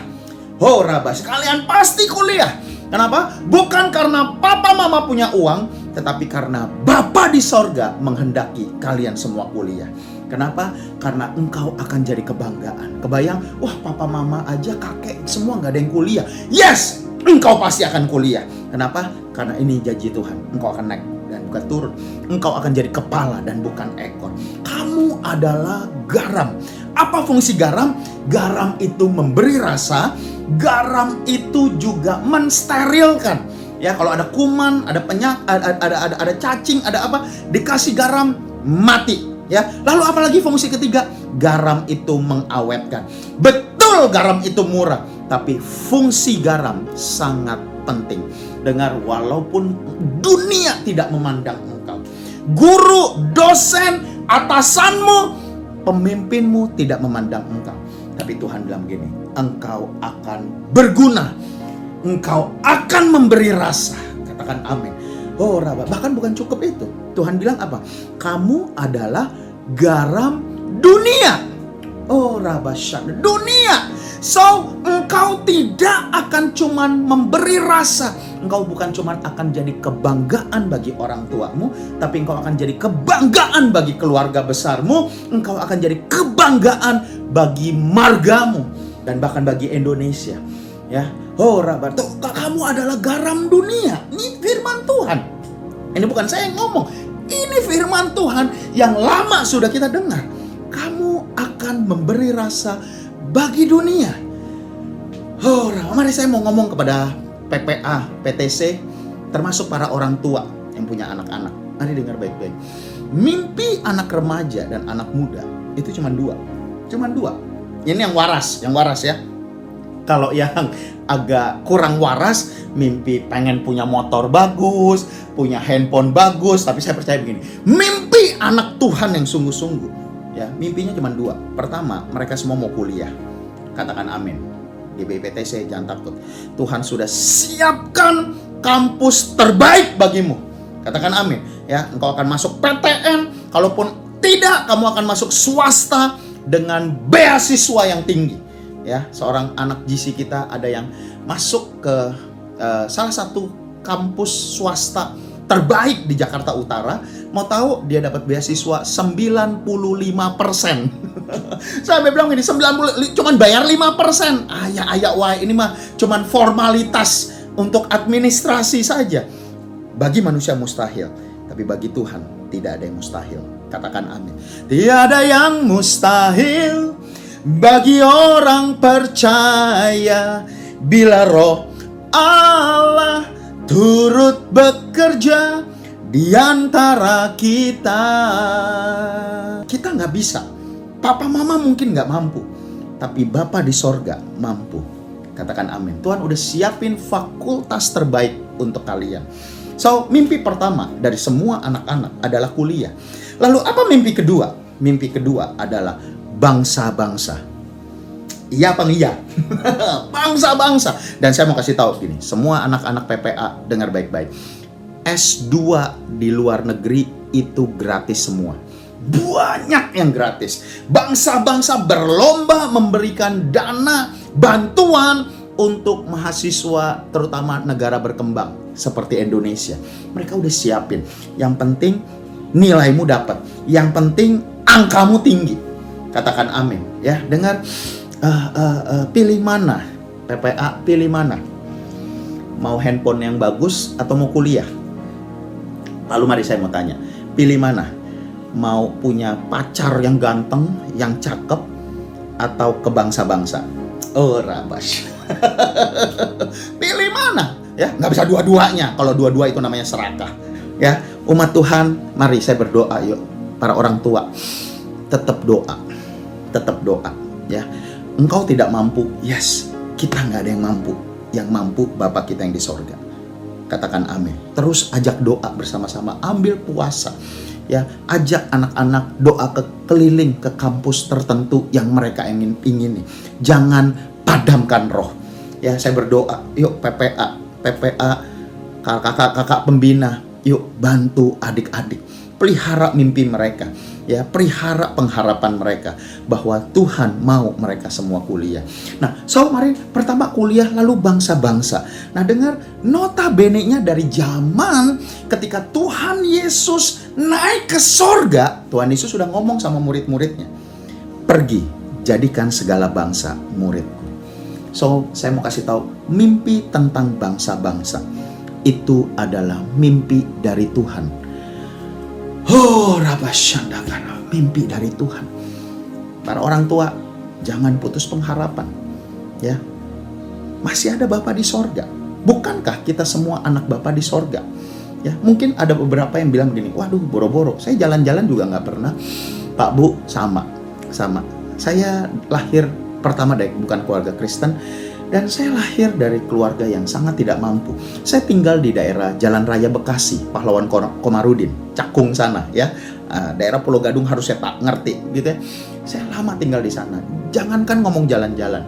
Speaker 5: Ho rabas, kalian pasti kuliah. Kenapa? Bukan karena papa mama punya uang, tetapi karena Bapa di sorga menghendaki kalian semua kuliah. Kenapa? Karena engkau akan jadi kebanggaan. Kebayang, wah papa mama aja, kakek semua nggak ada yang kuliah. Yes, engkau pasti akan kuliah. Kenapa? Karena ini janji Tuhan. Engkau akan naik dan bukan turun. Engkau akan jadi kepala dan bukan ekor. Kamu adalah garam. Apa fungsi garam? Garam itu memberi rasa. Garam itu juga mensterilkan. Ya, kalau ada kuman, ada penyakit, ada cacing, ada apa, dikasih garam mati. Ya, lalu apalagi fungsi ketiga? Garam itu mengawetkan. Betul, garam itu murah, tapi fungsi garam sangat penting. Dengar, walaupun dunia tidak memandang engkau, guru, dosen, atasanmu, pemimpinmu tidak memandang engkau, tapi Tuhan bilang begini, engkau akan berguna, engkau akan memberi rasa. Katakan amin. Oh Rabba, bahkan bukan cukup itu. Tuhan bilang apa? Kamu adalah garam dunia. Oh Rabba, dunia. So, engkau engkau tidak akan cuman memberi rasa, engkau bukan cuman akan jadi kebanggaan bagi orang tuamu, tapi engkau akan jadi kebanggaan bagi keluarga besarmu, engkau akan jadi kebanggaan bagi margamu, dan bahkan bagi Indonesia. Ya, oh Rabar, kamu adalah garam dunia. Ini firman Tuhan. Ini bukan saya yang ngomong. Ini firman Tuhan yang lama sudah kita dengar. Kamu akan memberi rasa bagi dunia. Oh, mari saya mau ngomong kepada PPA, PTC, termasuk para orang tua yang punya anak-anak. Mari dengar baik-baik. Mimpi anak remaja dan anak muda itu cuma dua. Ini yang waras ya. Kalau yang agak kurang waras, mimpi pengen punya motor bagus, punya handphone bagus, tapi saya percaya begini, mimpi anak Tuhan yang sungguh-sungguh, ya, mimpinya cuma dua. Pertama, mereka semua mau kuliah. Katakan amin. GBI-PTC, jangan takut. Tuhan sudah siapkan kampus terbaik bagimu. Katakan amin. Ya, engkau akan masuk PTN, kalaupun tidak, kamu akan masuk swasta dengan beasiswa yang tinggi. Ya, seorang anak GC kita ada yang masuk ke salah satu kampus swasta terbaik di Jakarta Utara. Mau tahu dia dapat beasiswa 95%. Saya bilang ini 90, cuman bayar 5%. Ayah wah, ini mah cuman formalitas untuk administrasi saja. Bagi manusia mustahil, tapi bagi Tuhan tidak ada yang mustahil. Katakan amin. Tiada yang mustahil bagi orang percaya, bila Roh Allah turut bekerja di antara kita. Kita nggak bisa. Papa mama mungkin nggak mampu, tapi Bapa di sorga mampu. Katakan amin. Tuhan udah siapin fakultas terbaik untuk kalian. So, mimpi pertama dari semua anak-anak adalah kuliah. Lalu apa mimpi kedua? Mimpi kedua adalah bangsa-bangsa. Iya apa iya? Bangsa-bangsa. Dan saya mau kasih tahu gini, semua anak-anak PPA dengar baik-baik. S2 di luar negeri itu gratis semua. Banyak yang gratis. Bangsa-bangsa berlomba memberikan dana bantuan untuk mahasiswa terutama negara berkembang seperti Indonesia. Mereka udah siapin. Yang penting nilaimu dapat. Yang penting angkamu tinggi. Katakan amin. Ya, dengar. Pilih mana? PPA pilih mana? Mau handphone yang bagus atau mau kuliah? Lalu mari saya mau tanya, pilih mana? Mau punya pacar yang ganteng, yang cakep, atau ke bangsa-bangsa? Oh, rabas. Pilih mana? Ya, nggak bisa dua-duanya. Kalau dua-dua itu namanya serakah. Ya, umat Tuhan, mari saya berdoa yuk. Para orang tua, tetap doa. Ya. Engkau tidak mampu, yes, kita nggak ada yang mampu. Yang mampu Bapa kita yang di sorga. Katakan amin. Terus ajak doa bersama-sama, ambil puasa. Ya, ajak anak-anak doa ke keliling ke kampus tertentu yang mereka ingini. Jangan padamkan roh. Ya, saya berdoa, yuk PPA, kakak-kakak pembina, yuk bantu adik-adik. Pelihara mimpi mereka, ya, pelihara pengharapan mereka bahwa Tuhan mau mereka semua kuliah. Nah, so mari pertama kuliah lalu bangsa-bangsa. Nah, dengar notabene-nya dari zaman ketika Tuhan Yesus naik ke sorga, Tuhan Yesus sudah ngomong sama murid-muridnya, pergi jadikan segala bangsa muridku. So, saya mau kasih tahu mimpi tentang bangsa-bangsa itu adalah mimpi dari Tuhan. Oh, rabasyandakana, mimpi dari Tuhan. Para orang tua, jangan putus pengharapan. Ya, masih ada Bapa di sorga. Bukankah kita semua anak Bapa di sorga? Ya, mungkin ada beberapa yang bilang begini, waduh, boro-boro. Saya jalan-jalan juga nggak pernah. Pak Bu, sama. Saya lahir pertama dari bukan keluarga Kristen. Dan saya lahir dari keluarga yang sangat tidak mampu. Saya tinggal di daerah Jalan Raya Bekasi, Pahlawan Komarudin, Cakung sana, ya. Daerah Pulau Gadung harusnya tak ngerti, gitu ya. Saya lama tinggal di sana. Jangankan ngomong jalan-jalan,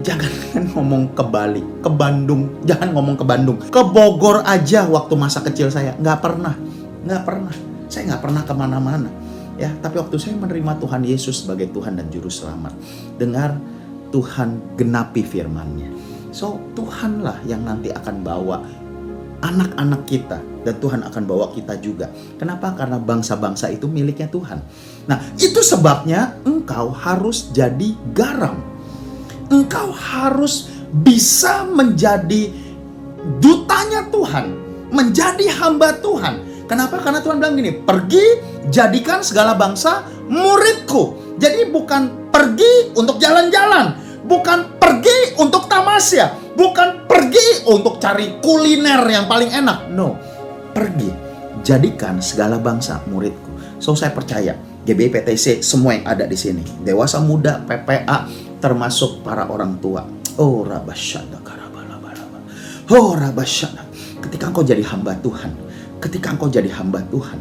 Speaker 5: jangankan ngomong ke Bali, ke Bandung, jangan ngomong ke Bandung, ke Bogor aja waktu masa kecil saya nggak pernah. Saya nggak pernah kemana-mana, ya. Tapi waktu saya menerima Tuhan Yesus sebagai Tuhan dan Juru Selamat, dengar. Tuhan genapi firman-Nya. So Tuhanlah yang nanti akan bawa anak-anak kita, dan Tuhan akan bawa kita juga. Kenapa? Karena bangsa-bangsa itu miliknya Tuhan. Nah, itu sebabnya engkau harus jadi garam. Engkau harus bisa menjadi dutanya Tuhan, menjadi hamba Tuhan. Kenapa? Karena Tuhan bilang gini, pergi jadikan segala bangsa muridku. Jadi bukan pergi untuk jalan-jalan, bukan pergi untuk tamasya, bukan pergi untuk cari kuliner yang paling enak. No, pergi jadikan segala bangsa muridku. So saya percaya GBI PTC semua yang ada di sini, dewasa muda, PPA, termasuk para orang tua. Oh rabasyada karabalabalaba. Oh rabasyada. Ketika engkau jadi hamba Tuhan, ketika engkau jadi hamba Tuhan,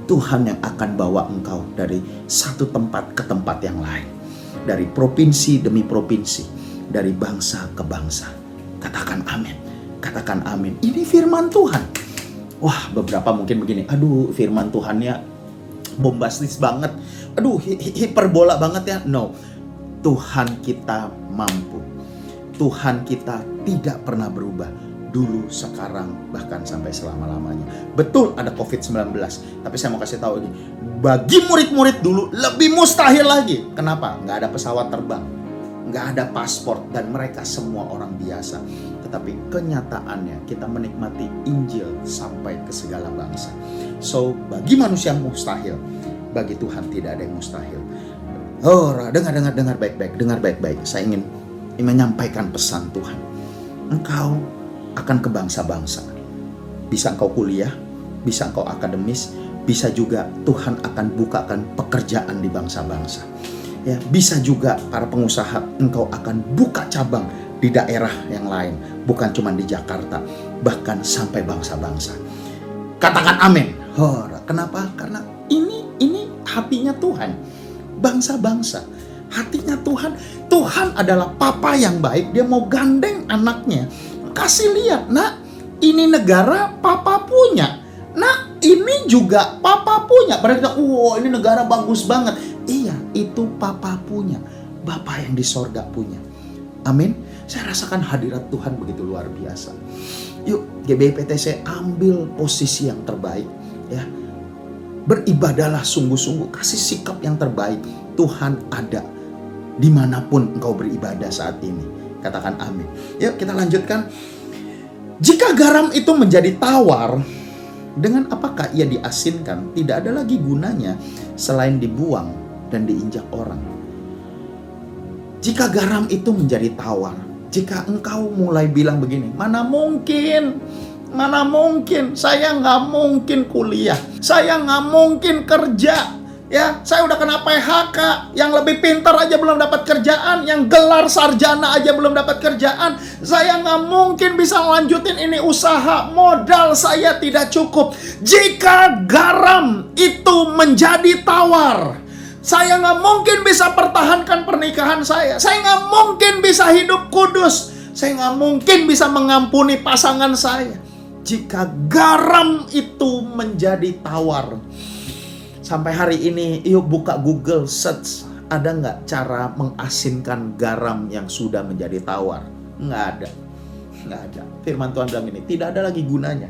Speaker 5: Tuhan yang akan bawa engkau dari satu tempat ke tempat yang lain, dari provinsi demi provinsi, dari bangsa ke bangsa. Katakan amin. Katakan amin. Ini firman Tuhan. Wah, beberapa mungkin begini. Aduh, firman Tuhannya bombastis banget. Aduh, hiperbola banget ya. No. Tuhan kita mampu. Tuhan kita tidak pernah berubah. Dulu, sekarang, bahkan sampai selama-lamanya. Betul ada COVID-19. Tapi saya mau kasih tahu ini. Bagi murid-murid dulu lebih mustahil lagi. Kenapa? Nggak ada pesawat terbang, nggak ada paspor, dan mereka semua orang biasa. Tetapi kenyataannya kita menikmati Injil sampai ke segala bangsa. So, bagi manusia mustahil, bagi Tuhan tidak ada yang mustahil. Oh, dengar baik-baik, dengar baik-baik. Saya ingin menyampaikan pesan Tuhan. Engkau akan ke bangsa-bangsa. Bisa engkau kuliah, bisa engkau akademis, bisa juga Tuhan akan bukakan pekerjaan di bangsa-bangsa. Ya, bisa juga para pengusaha, engkau akan buka cabang di daerah yang lain, bukan cuma di Jakarta, bahkan sampai bangsa-bangsa. Katakan amin. Oh, kenapa? Karena ini hatinya Tuhan. Bangsa-bangsa, hatinya Tuhan. Tuhan adalah papa yang baik. Dia mau gandeng anaknya, kasih lihat, nak, ini negara papa punya. Nak, ini juga papa punya. Mereka, wow, ini negara bagus banget. Iya, itu papa punya. Bapa yang di sorga punya. Amin. Saya rasakan hadirat Tuhan begitu luar biasa. Yuk, GBI PTC ambil posisi yang terbaik. Ya, beribadahlah sungguh-sungguh. Kasih sikap yang terbaik. Tuhan ada dimanapun engkau beribadah saat ini. Katakan amin. Yuk, kita lanjutkan. Jika garam itu menjadi tawar, dengan apakah ia diasinkan? Tidak ada lagi gunanya selain dibuang dan diinjak orang. Jika garam itu menjadi tawar, jika engkau mulai bilang begini, mana mungkin, saya nggak mungkin kuliah, saya nggak mungkin kerja. Ya, saya udah kena PHK, yang lebih pintar aja belum dapat kerjaan, yang gelar sarjana aja belum dapat kerjaan. Saya nggak mungkin bisa lanjutin ini usaha, modal saya tidak cukup. Jika garam itu menjadi tawar, saya nggak mungkin bisa pertahankan pernikahan saya nggak mungkin bisa hidup kudus, saya nggak mungkin bisa mengampuni pasangan saya. Jika garam itu menjadi tawar, sampai hari ini, yuk buka Google search, ada nggak cara mengasinkan garam yang sudah menjadi tawar? Nggak ada. Firman Tuhan bilang ini, tidak ada lagi gunanya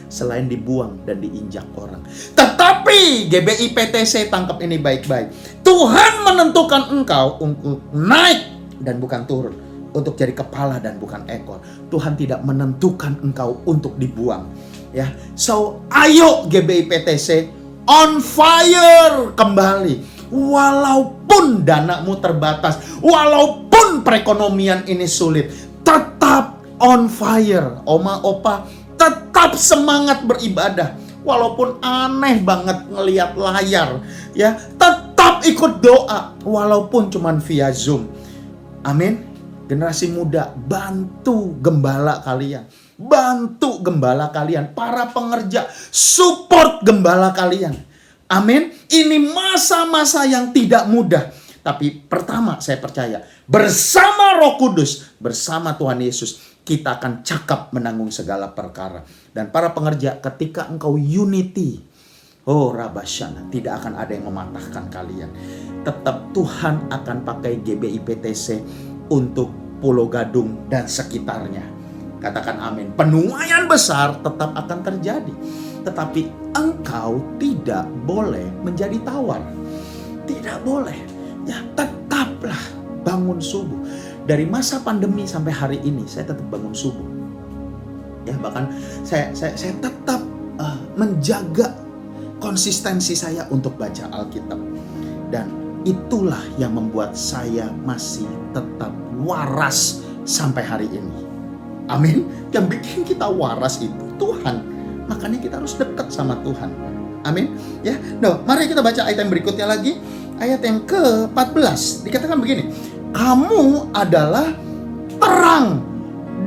Speaker 5: selain dibuang dan diinjak orang. Tetapi GBI PTC tangkap ini baik-baik. Tuhan menentukan engkau untuk naik dan bukan turun, untuk jadi kepala dan bukan ekor. Tuhan tidak menentukan engkau untuk dibuang. Ya, so ayo GBI PTC on fire kembali. Walaupun danamu terbatas, walaupun perekonomian ini sulit, tetap on fire. Oma, opa, tetap semangat beribadah. Walaupun aneh banget ngelihat layar, ya, tetap ikut doa walaupun cuman via Zoom. Amin. Generasi muda, bantu gembala kalian. Bantu gembala kalian. Para pengerja, support gembala kalian. Amin. Ini masa-masa yang tidak mudah. Tapi pertama saya percaya, bersama Roh Kudus, bersama Tuhan Yesus, kita akan cakap menanggung segala perkara. Dan para pengerja, ketika engkau unity, oh Rabasyana, tidak akan ada yang mematahkan kalian. Tetap Tuhan akan pakai GBI PTC untuk Pulau Gadung dan sekitarnya. Katakan amin. Penuaian besar tetap akan terjadi. Tetapi engkau tidak boleh menjadi tawar. Tidak boleh. Ya, tetaplah bangun subuh. Dari masa pandemi sampai hari ini saya tetap bangun subuh. Ya, bahkan saya tetap menjaga konsistensi saya untuk baca Alkitab. Dan itulah yang membuat saya masih tetap waras sampai hari ini. Amin. Yang bikin kita waras itu Tuhan. Makanya kita harus dekat sama Tuhan. Amin. Ya, mari kita baca ayat yang berikutnya lagi. Ayat yang ke-14. Dikatakan begini. Kamu adalah terang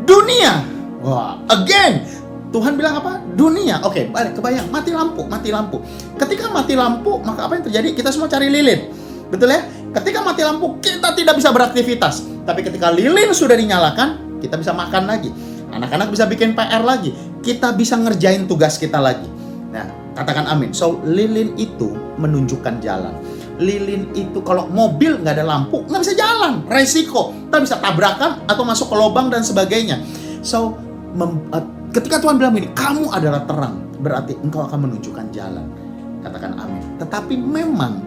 Speaker 5: dunia. Wah, again. Tuhan bilang apa? Dunia. Oke, balik kebayang. Mati lampu. Ketika mati lampu, maka apa yang terjadi? Kita semua cari lilin. Betul ya? Ketika mati lampu, kita tidak bisa beraktivitas. Tapi ketika lilin sudah dinyalakan, kita bisa makan lagi. Anak-anak bisa bikin PR lagi. Kita bisa ngerjain tugas kita lagi. Nah, katakan amin. So, lilin itu menunjukkan jalan. Lilin itu kalau mobil nggak ada lampu, nggak bisa jalan. Resiko. Kita bisa tabrakan atau masuk ke lubang dan sebagainya. So, ketika Tuhan bilang ini, kamu adalah terang. Berarti engkau akan menunjukkan jalan. Katakan amin. Tetapi memang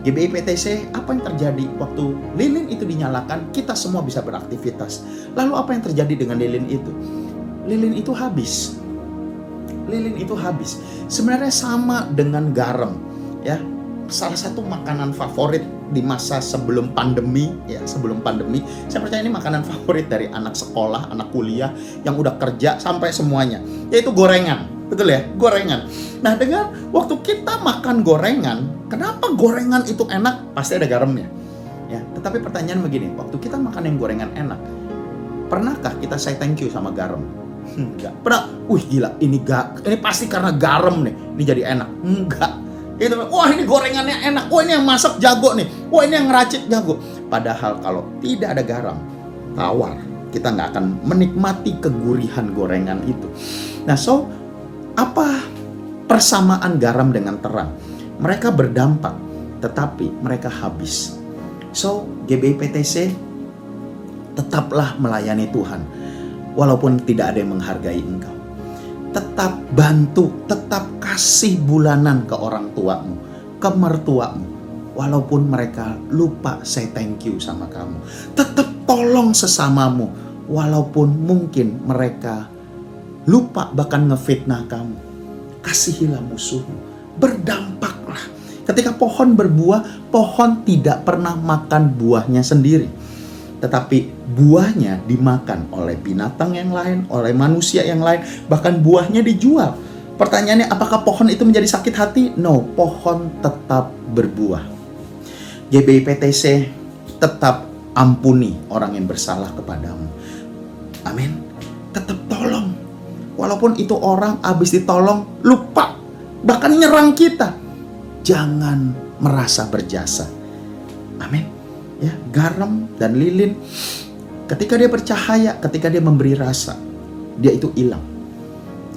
Speaker 5: GBI PTC, apa yang terjadi waktu lilin itu dinyalakan, kita semua bisa beraktivitas. Lalu apa yang terjadi dengan lilin itu? Lilin itu habis. Lilin itu habis. Sebenarnya sama dengan garam, ya. Salah satu makanan favorit di masa sebelum pandemi, ya, sebelum pandemi. Saya percaya ini makanan favorit dari anak sekolah, anak kuliah yang udah kerja sampai semuanya, yaitu gorengan. Betul ya? Gorengan. Nah, dengan waktu kita makan gorengan, kenapa gorengan itu enak? Pasti ada garamnya. Ya, tetapi pertanyaan begini, waktu kita makan yang gorengan enak, pernahkah kita say thank you sama garam? Enggak. Pernah? Gila, ini pasti karena garam nih, ini jadi enak. Enggak. Itu, wah ini gorengannya enak, wah ini yang masak jago nih, wah ini yang ngeracik jago. Padahal kalau tidak ada garam, tawar, kita nggak akan menikmati kegurihan gorengan itu. Nah, so apa persamaan garam dengan terang? Mereka berdampak, tetapi mereka habis. So, GBI PTC tetaplah melayani Tuhan, walaupun tidak ada yang menghargai engkau. Tetap bantu, tetap kasih bulanan ke orang tuamu, ke mertuamu, walaupun mereka lupa say thank you sama kamu. Tetap tolong sesamamu, walaupun mungkin mereka lupa bahkan ngefitnah kamu. Kasihilah musuhmu, berdampaklah. Ketika pohon berbuah, pohon tidak pernah makan buahnya sendiri, tetapi buahnya dimakan oleh binatang yang lain, oleh manusia yang lain, bahkan buahnya dijual. Pertanyaannya, apakah pohon itu menjadi sakit hati? No, pohon tetap berbuah. GBI PTC tetap ampuni orang yang bersalah kepadamu. Amin. Tetap tolong. Walaupun itu orang habis ditolong, lupa, bahkan nyerang kita. Jangan merasa berjasa. Amin. Ya, garam dan lilin, ketika dia bercahaya, ketika dia memberi rasa, dia itu hilang.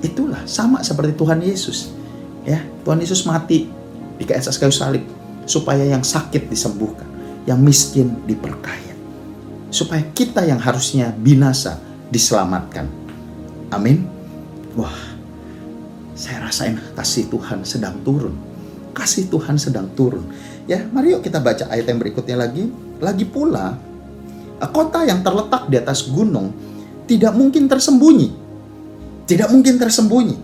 Speaker 5: Itulah sama seperti Tuhan Yesus. Ya, Tuhan Yesus mati di atas kayu salib supaya yang sakit disembuhkan, yang miskin diperkaya, supaya kita yang harusnya binasa diselamatkan. Amin. Wah, saya rasain kasih Tuhan sedang turun. Kasih Tuhan sedang turun. Ya, mari yuk kita baca ayat yang berikutnya lagi. Lagi pula, kota yang terletak di atas gunung tidak mungkin tersembunyi. Tidak mungkin tersembunyi.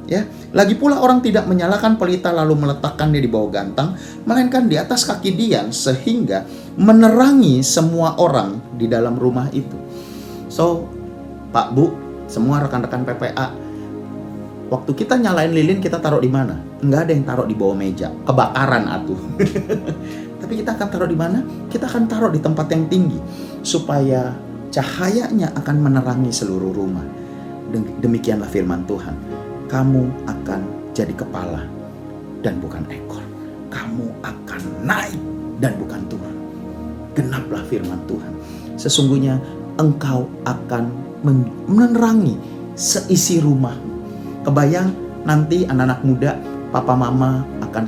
Speaker 5: Ya, lagi pula orang tidak menyalakan pelita lalu meletakkannya di bawah gantang, melainkan di atas kaki dian sehingga menerangi semua orang di dalam rumah itu. So, Pak Bu, semua rekan-rekan PPA, waktu kita nyalain lilin kita taruh di mana? Enggak ada yang taruh di bawah meja, kebakaran atuh. Tapi kita akan taruh di mana? Kita akan taruh di tempat yang tinggi supaya cahayanya akan menerangi seluruh rumah. Demikianlah firman Tuhan. Kamu akan jadi kepala dan bukan ekor. Kamu akan naik dan bukan turun. Genaplah firman Tuhan. Sesungguhnya engkau akan menerangi seisi rumahmu. Kebayang nanti anak-anak muda Papa mama akan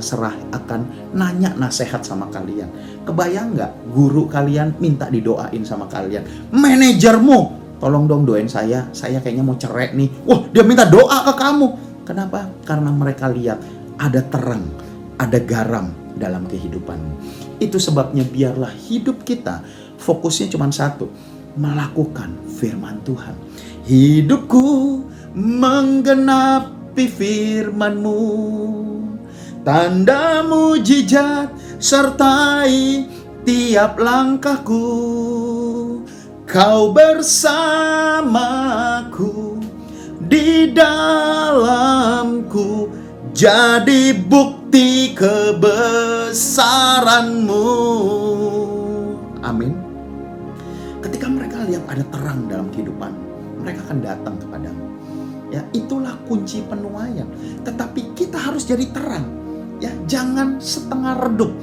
Speaker 5: nanya nasihat sama kalian. Kebayang nggak guru kalian minta didoain sama kalian? Manajermu, tolong dong doain saya kayaknya mau cerai nih. Wah, dia minta doa ke kamu. Kenapa? Karena mereka lihat ada terang, ada garam dalam kehidupanmu. Itu sebabnya biarlah hidup kita fokusnya cuma satu, melakukan firman Tuhan. Hidupku menggenapi firman-Mu, tanda mujizat sertai tiap langkahku. Kau bersamaku, di dalamku, jadi bukti kebesaran-Mu. Amin. Ketika mereka lihat ada terang dalam kehidupan, mereka akan datang kepadamu. Ya, itulah kunci penuaian. Tetapi kita harus jadi terang. Ya, jangan setengah redup.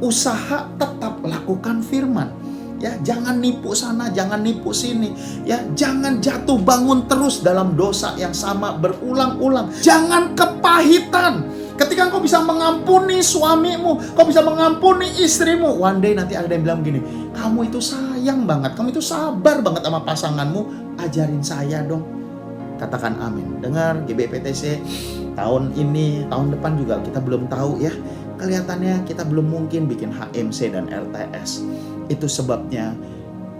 Speaker 5: Usaha tetap lakukan firman. Ya, jangan nipu sana, jangan nipu sini. Ya, jangan jatuh bangun terus dalam dosa yang sama berulang-ulang. Jangan kepahitan. Ketika engkau bisa mengampuni suamimu, kau bisa mengampuni istrimu, one day nanti ada yang bilang begini, kamu itu sayang banget, kamu itu sabar banget sama pasanganmu, ajarin saya dong. Katakan amin. Dengar GBIPTC, tahun ini, tahun depan juga kita belum tahu ya. Kelihatannya kita belum mungkin bikin HMC dan RTS. Itu sebabnya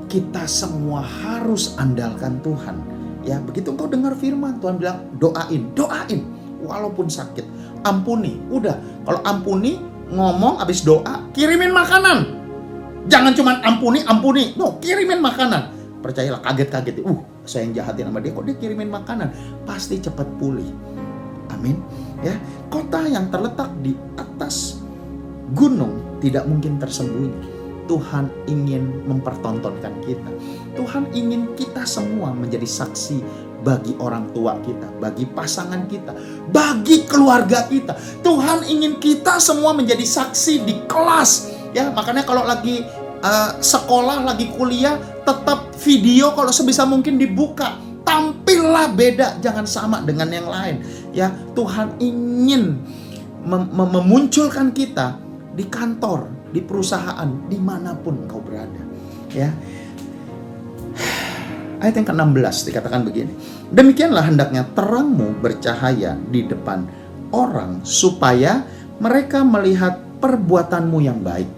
Speaker 5: kita semua harus andalkan Tuhan. Ya, begitu engkau dengar firman, Tuhan bilang doain walaupun sakit. Ampuni, udah. Kalau ampuni, ngomong habis doa, kirimin makanan. Jangan cuma ampuni. No, kirimin makanan. Percayalah, kaget-kaget. Saya yang jahatin sama dia, kok dia kirimin makanan? Pasti cepat pulih. Amin. Ya, kota yang terletak di atas gunung tidak mungkin tersembunyi. Tuhan ingin mempertontonkan kita. Tuhan ingin kita semua menjadi saksi bagi orang tua kita, bagi pasangan kita, bagi keluarga kita. Tuhan ingin kita semua menjadi saksi di kelas. Ya, makanya kalau lagi sekolah, lagi kuliah, tetap video kalau sebisa mungkin dibuka. Tampillah beda, jangan sama dengan yang lain. Ya, Tuhan ingin memunculkan kita di kantor, di perusahaan, dimanapun kau berada. Ya. Ayat yang ke-16 dikatakan begini. Demikianlah hendaknya terangmu bercahaya di depan orang, supaya mereka melihat perbuatanmu yang baik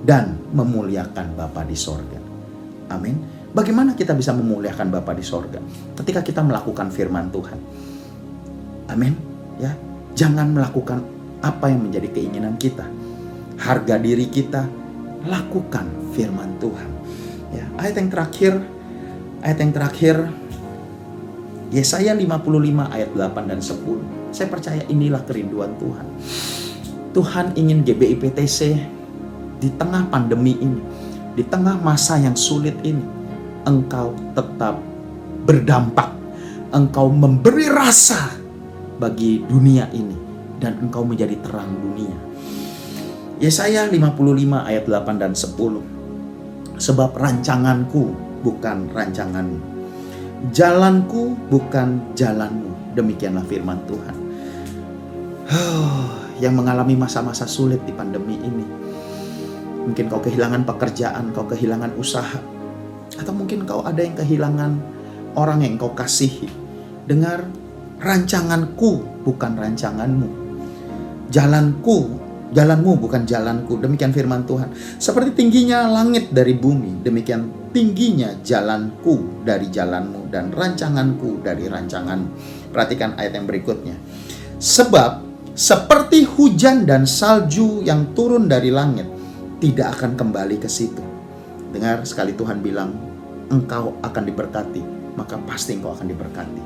Speaker 5: dan memuliakan Bapa di sorga. Amin. Bagaimana kita bisa memuliakan Bapa di sorga? Ketika kita melakukan firman Tuhan. Amin. Ya, jangan melakukan apa yang menjadi keinginan kita. Harga diri kita, lakukan firman Tuhan. Ya, ayat yang terakhir Yesaya 55 ayat 8 dan 10. Saya percaya inilah kerinduan Tuhan. Tuhan ingin GBIPTC di tengah pandemi ini, di tengah masa yang sulit ini, engkau tetap berdampak. Engkau memberi rasa bagi dunia ini, dan engkau menjadi terang dunia. Yesaya 55 ayat 8 dan 10. Sebab rancanganku bukan rancanganmu, jalanku bukan jalanmu. Demikianlah firman Tuhan. Yang mengalami masa-masa sulit di pandemi ini, mungkin kau kehilangan pekerjaan, kau kehilangan usaha, atau mungkin kau ada yang kehilangan orang yang kau kasihi. Dengar, rancanganku bukan rancanganmu, jalanmu bukan jalanku. Demikian firman Tuhan. Seperti tingginya langit dari bumi, demikian tingginya jalanku dari jalanmu dan rancanganku dari rancanganmu. Perhatikan ayat yang berikutnya. Sebab seperti hujan dan salju yang turun dari langit, tidak akan kembali ke situ. Dengar, sekali Tuhan bilang engkau akan diberkati, maka pasti engkau akan diberkati.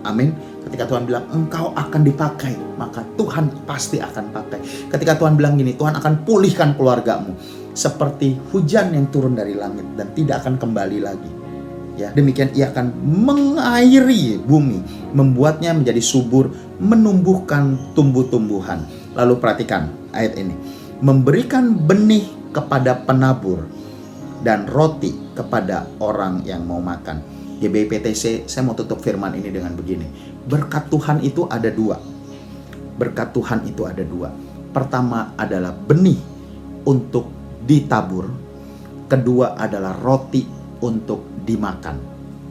Speaker 5: Amin. Ketika Tuhan bilang engkau akan dipakai, maka Tuhan pasti akan pakai. Ketika Tuhan bilang gini, Tuhan akan pulihkan keluargamu seperti hujan yang turun dari langit dan tidak akan kembali lagi. Ya, demikian ia akan mengairi bumi, membuatnya menjadi subur, menumbuhkan tumbuh-tumbuhan. Lalu perhatikan ayat ini. Memberikan benih kepada penabur dan roti kepada orang yang mau makan. GBIPTC, saya mau tutup firman ini dengan begini. Berkat Tuhan itu ada dua. berkat Tuhan itu ada dua. Pertama adalah benih untuk ditabur. Kedua adalah roti untuk dimakan.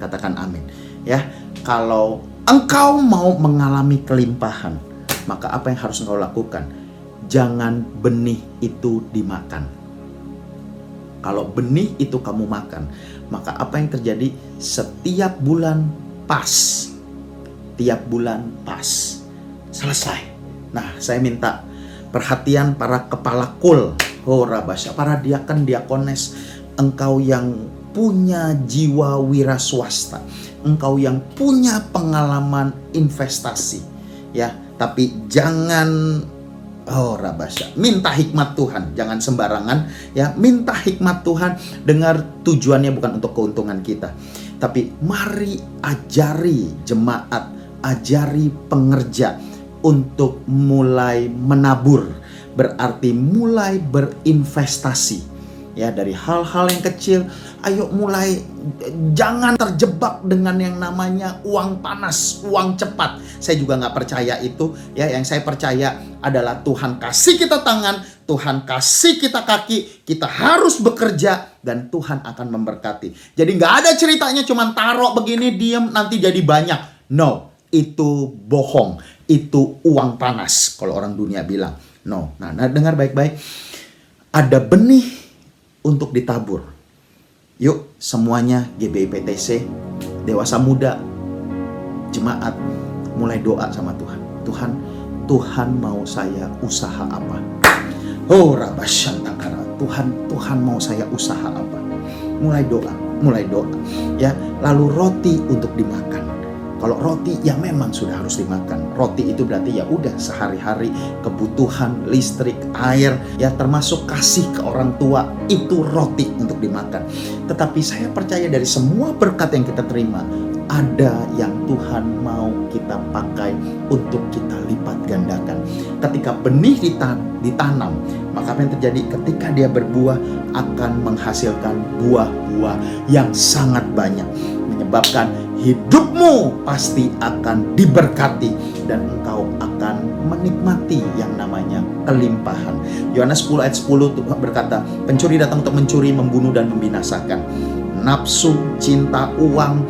Speaker 5: Katakan amin. Ya, kalau engkau mau mengalami kelimpahan, maka apa yang harus engkau lakukan? Jangan benih itu dimakan. Kalau benih itu kamu makan, maka apa yang terjadi? Setiap bulan pas. Tiap bulan pas. Selesai. Nah, saya minta perhatian para kepala kul, para diaken, diakones, engkau yang punya jiwa wira swasta, engkau yang punya pengalaman investasi, ya, tapi jangan minta hikmat Tuhan, jangan sembarangan, ya, minta hikmat Tuhan. Dengar, tujuannya bukan untuk keuntungan kita, tapi mari ajari jemaat, ajari pengerja untuk mulai menabur, berarti mulai berinvestasi. Ya, dari hal-hal yang kecil, ayo mulai, jangan terjebak dengan yang namanya uang panas, uang cepat. Saya juga nggak percaya itu. Ya, yang saya percaya adalah Tuhan kasih kita tangan, Tuhan kasih kita kaki, kita harus bekerja dan Tuhan akan memberkati. Jadi nggak ada ceritanya cuman taruh begini, diem, nanti jadi banyak. No, itu bohong, itu uang panas kalau orang dunia bilang. No, nah dengar baik-baik. Ada benih untuk ditabur. Yuk semuanya, GBI PTC, dewasa muda, jemaat, mulai doa sama Tuhan. Tuhan mau saya usaha apa? Tuhan mau saya usaha apa? Mulai doa. Ya, lalu roti untuk dimakan. Kalau roti ya memang sudah harus dimakan. Roti itu berarti ya udah sehari-hari kebutuhan listrik, air, ya termasuk kasih ke orang tua, itu roti untuk dimakan. Tetapi saya percaya dari semua berkat yang kita terima, ada yang Tuhan mau kita pakai untuk kita lipat gandakan. Ketika benih ditanam, maka apa yang terjadi? Ketika dia berbuah, akan menghasilkan buah-buah yang sangat banyak, menyebabkan hidupmu pasti akan diberkati dan engkau akan menikmati yang namanya kelimpahan. Yohanes 10 ayat 10 Tuhan berkata, pencuri datang untuk mencuri, membunuh dan membinasakan. Nafsu, cinta uang,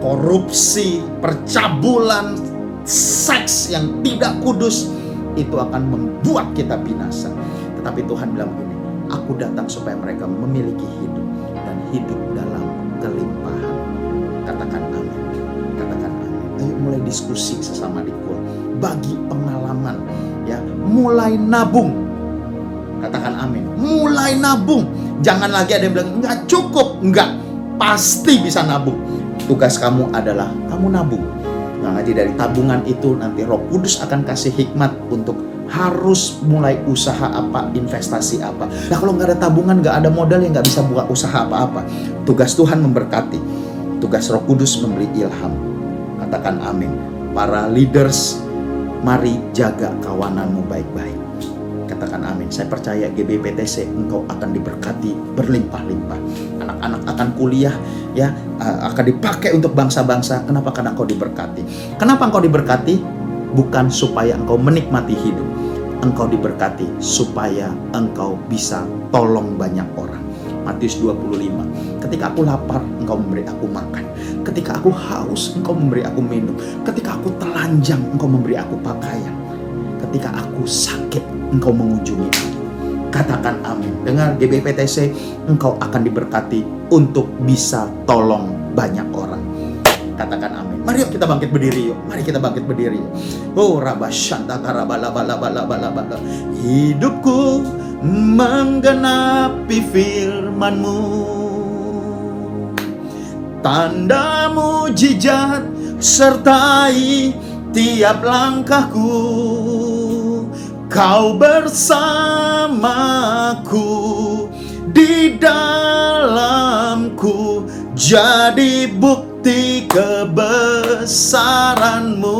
Speaker 5: korupsi, percabulan, seks yang tidak kudus, itu akan membuat kita binasa. Tetapi Tuhan bilang begini, aku datang supaya mereka memiliki hidup dan hidup dalam kelimpahan. Katakan amin. Katakan amin. Ayo mulai diskusi sesama di kul. Bagi pengalaman, ya, mulai nabung. Katakan amin. Mulai nabung. Jangan lagi ada yang bilang enggak cukup. Enggak. Pasti bisa nabung. Tugas kamu adalah kamu nabung. Nah, nanti dari tabungan itu nanti Roh Kudus akan kasih hikmat untuk harus mulai usaha apa, investasi apa. Nah, kalau nggak ada tabungan, nggak ada modal, ya nggak bisa buka usaha apa-apa. Tugas Tuhan memberkati. Tugas Roh Kudus memberi ilham. Katakan amin. Para leaders, mari jaga kawananmu baik-baik. Katakan amin. Saya percaya GBI PTC engkau akan diberkati berlimpah-limpah. Anak-anak akan kuliah, ya, akan dipakai untuk bangsa-bangsa. Kenapa? Karena engkau diberkati. Kenapa engkau diberkati? Bukan supaya engkau menikmati hidup. Engkau diberkati supaya engkau bisa tolong banyak orang. Matius 25. Ketika aku lapar, engkau memberi aku makan. Ketika aku haus, engkau memberi aku minum. Ketika aku telanjang, engkau memberi aku pakaian. Ketika aku sakit, engkau mengunjungi aku. Katakan amin. Dengar GBI PTC, engkau akan diberkati untuk bisa tolong banyak orang. Katakan amin. Mari yuk kita bangkit berdiri yuk. Mari kita bangkit berdiri yuk. Hidupku menggenapi firman-Mu, tanda mujizat sertai tiap langkahku. Kau bersamaku, di dalamku, jadi bukti kebesaran-Mu.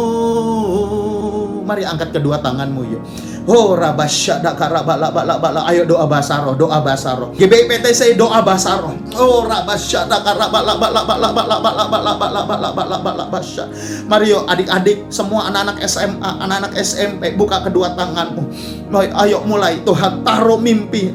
Speaker 5: Mari angkat kedua tanganmu yuk. Oh rabasyada karabala bala bala. Ayo doa bahasa roh, doa bahasa roh. GBI PTC doa bahasa roh. Oh rabasyada karabala bala bala bala bala bala bala bala bala bala basya. Mari yuk adik-adik, semua anak-anak SMA, anak-anak SMP, buka kedua tanganmu. Ayo mulai, Tuhan taruh mimpi,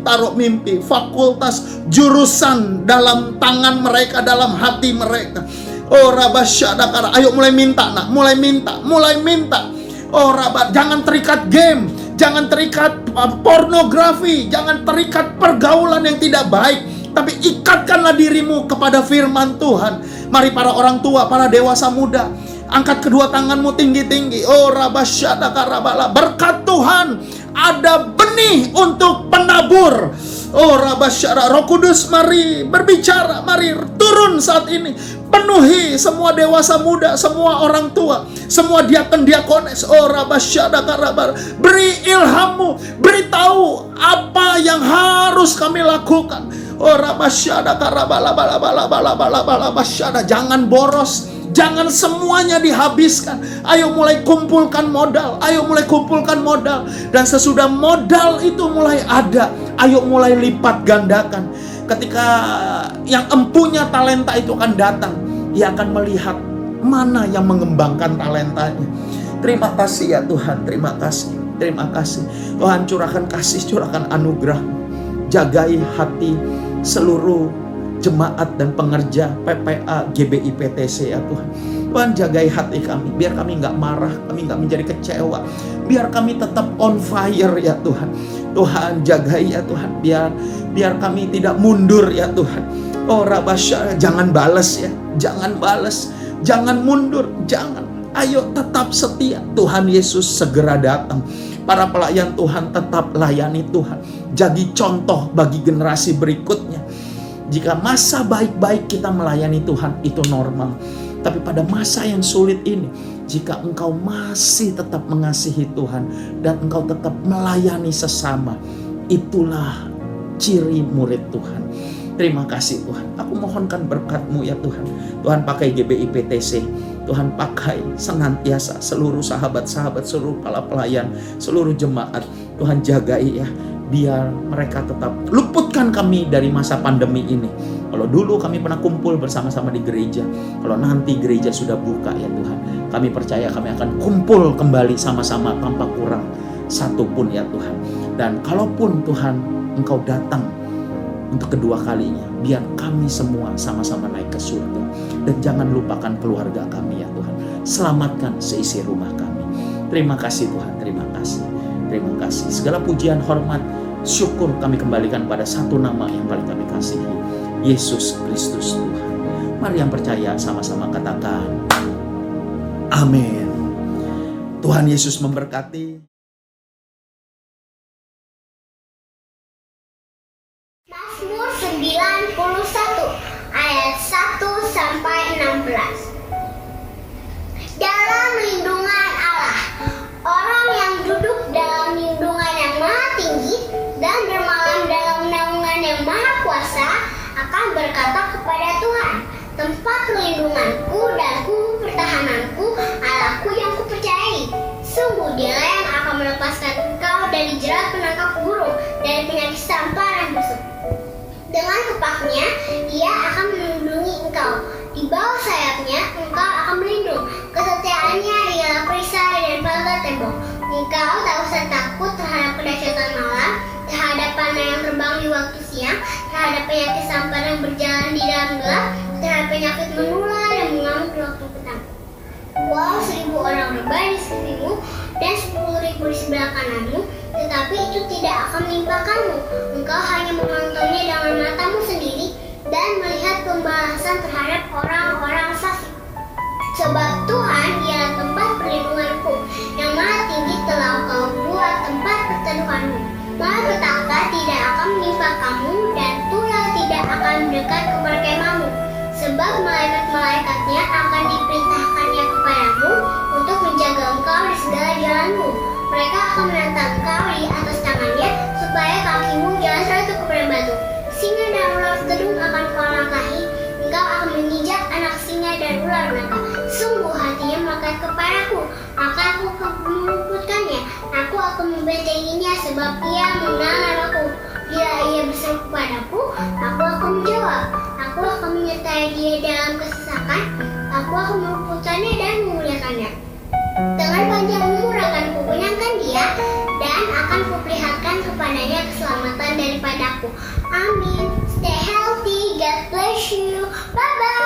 Speaker 5: fakultas, jurusan dalam tangan mereka, dalam hati mereka. Oh rabasyada kara. Ayo mulai minta nak, mulai minta. Oh rabat, jangan terikat game, jangan terikat pornografi, jangan terikat pergaulan yang tidak baik, tapi ikatkanlah dirimu kepada firman Tuhan. Mari para orang tua, para dewasa muda, angkat kedua tanganmu tinggi-tinggi. Oh rabasyada karabala. Berkat Tuhan ada benih untuk penabur. Oh rabasyada. Roh Kudus mari berbicara, mari turun saat ini. Penuhi semua dewasa muda, semua orang tua, semua diakon-diakones. Oh rabasyada karabar. Beri ilhammu, beritahu apa yang harus kami lakukan. Oh rabasyada karabala bala bala bala bala bala basyada. Jangan boros, jangan semuanya dihabiskan. Ayo mulai kumpulkan modal, dan sesudah modal itu mulai ada, ayo mulai lipat gandakan. Ketika yang empunya talenta itu akan datang, ia akan melihat mana yang mengembangkan talentanya. Terima kasih ya Tuhan, terima kasih Tuhan. Curahkan kasih, curahkan anugerah, jagai hati seluruh jemaat dan pengerja PPA GBI PTC ya Tuhan. Tuhan jagai hati kami, biar kami nggak marah, kami nggak menjadi kecewa, biar kami tetap on fire ya Tuhan. Tuhan jagai ya Tuhan, biar kami tidak mundur ya Tuhan. Oh rabasya, jangan balas ya, jangan mundur, jangan. Ayo tetap setia. Tuhan Yesus segera datang. Para pelayan Tuhan tetap layani Tuhan, jadi contoh bagi generasi berikutnya. Jika masa baik-baik kita melayani Tuhan itu normal, tapi pada masa yang sulit ini, jika engkau masih tetap mengasihi Tuhan dan engkau tetap melayani sesama, itulah ciri murid Tuhan. Terima kasih Tuhan. Aku mohonkan berkat-Mu ya Tuhan. Tuhan pakai GBI PTC. Tuhan pakai senantiasa seluruh sahabat-sahabat, seluruh para pelayan, seluruh jemaat. Tuhan jagai ya, biar mereka tetap luputkan kami dari masa pandemi ini. Kalau dulu kami pernah kumpul bersama-sama di gereja, kalau nanti gereja sudah buka ya Tuhan, kami percaya kami akan kumpul kembali sama-sama tanpa kurang satu pun ya Tuhan. Dan kalaupun Tuhan Engkau datang untuk kedua kalinya, biar kami semua sama-sama naik ke surga. Dan jangan lupakan keluarga kami ya Tuhan. Selamatkan seisi rumah kami. Terima kasih Tuhan, terima kasih. Terima kasih. Segala pujian, hormat, syukur kami kembalikan pada satu nama yang paling kami kasihi, Yesus Kristus Tuhan. Mari yang percaya sama-sama katakan amin. Tuhan Yesus memberkati.
Speaker 6: Mazmur 91 ayat 1 sampai 16. Dalam lindungan Allah, orang yang duduk dalam lindungan yang maha tinggi dan bermalam dalam naungan yang maha kuasa akan berkata kepada Tuhan, tempat lindunganku dan pertahananku, Allahku yang kupercayai. Sungguh Dialah yang akan melepaskan engkau dari jerat penangkap burung, dari penyakit samparan busuk. Dengan kepaknya, Ia akan melindungi engkau. Di bawah sayapnya, engkau akan berlindung. Kesetiaannya ialah perisai dan pagar tembok. Engkau tak usah takut terhadap kedahsyatan malam, terhadap panah yang terbang di waktu siang, terhadap penyakit sampar yang berjalan di dalam gelap, terhadap penyakit menular yang mengamuk di waktu petang. Walau 1000 orang rebah di sekelilingmu dan 10.000 di sebelah kananmu, tetapi itu tidak akan menimpakanmu. Engkau hanya menontonnya dengan matamu sendiri dan melihat pembalasan terhadap orang-orang fasik. Sebab Tuhan ialah tempat perlindunganku, yang maha tinggi telah Kau buat tempat perteduhanmu. Malapetaka tidak akan menimpa kamu dan tulah tidak akan mendekat kepada kemahmu. Sebab malaikat-malaikatnya akan diperintahkannya kepadamu untuk menjaga engkau di segala jalanmu. Mereka akan menantang engkau di atas tangannya, supaya kakimu jangan terjatuh kepada batu. Singa dan ular gedung akan kau langkahi, engkau akan menginjak anak singa dan ular naga. Sungguh hatinya melekat kepadaku, maka aku akan meluputkan akan membentenginya sebab ia mengenal aku. Bila ia berseru kepadaku, aku akan menjawab. Aku akan menyertai dia dalam kesesakan. Aku akan meluputkannya dan memuliakannya. Dengan panjang umur akan kukenyangkan dia dan akan kuperlihatkan kepadanya keselamatan daripadaku. Amin. Stay healthy. God bless you. Bye-bye.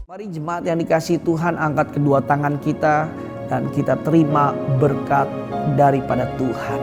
Speaker 4: Mari jemaat yang dikasihi Tuhan, angkat kedua tangan kita dan kita terima berkat daripada Tuhan.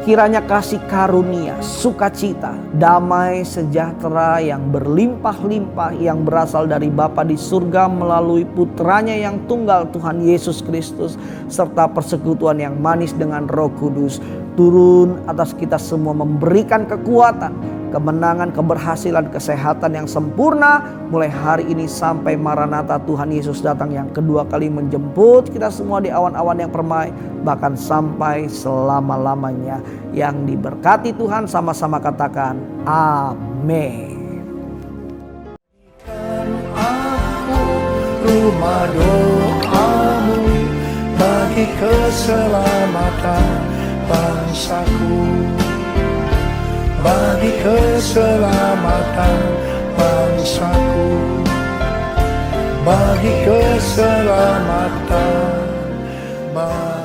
Speaker 4: Kiranya kasih karunia, sukacita, damai, sejahtera yang berlimpah-limpah yang berasal dari Bapa di surga melalui putranya yang tunggal Tuhan Yesus Kristus serta persekutuan yang manis dengan Roh Kudus turun atas kita semua, memberikan kekuatan, kemenangan, keberhasilan, kesehatan yang sempurna mulai hari ini sampai Maranatha Tuhan Yesus datang yang kedua kali menjemput kita semua di awan-awan yang permai, bahkan sampai selama-lamanya. Yang diberkati Tuhan sama-sama katakan amin.
Speaker 7: Aku rumah doamu bagi keselamatan bangsaku, bagi keselamatan bangsaku, bagi keselamatan bangsaku.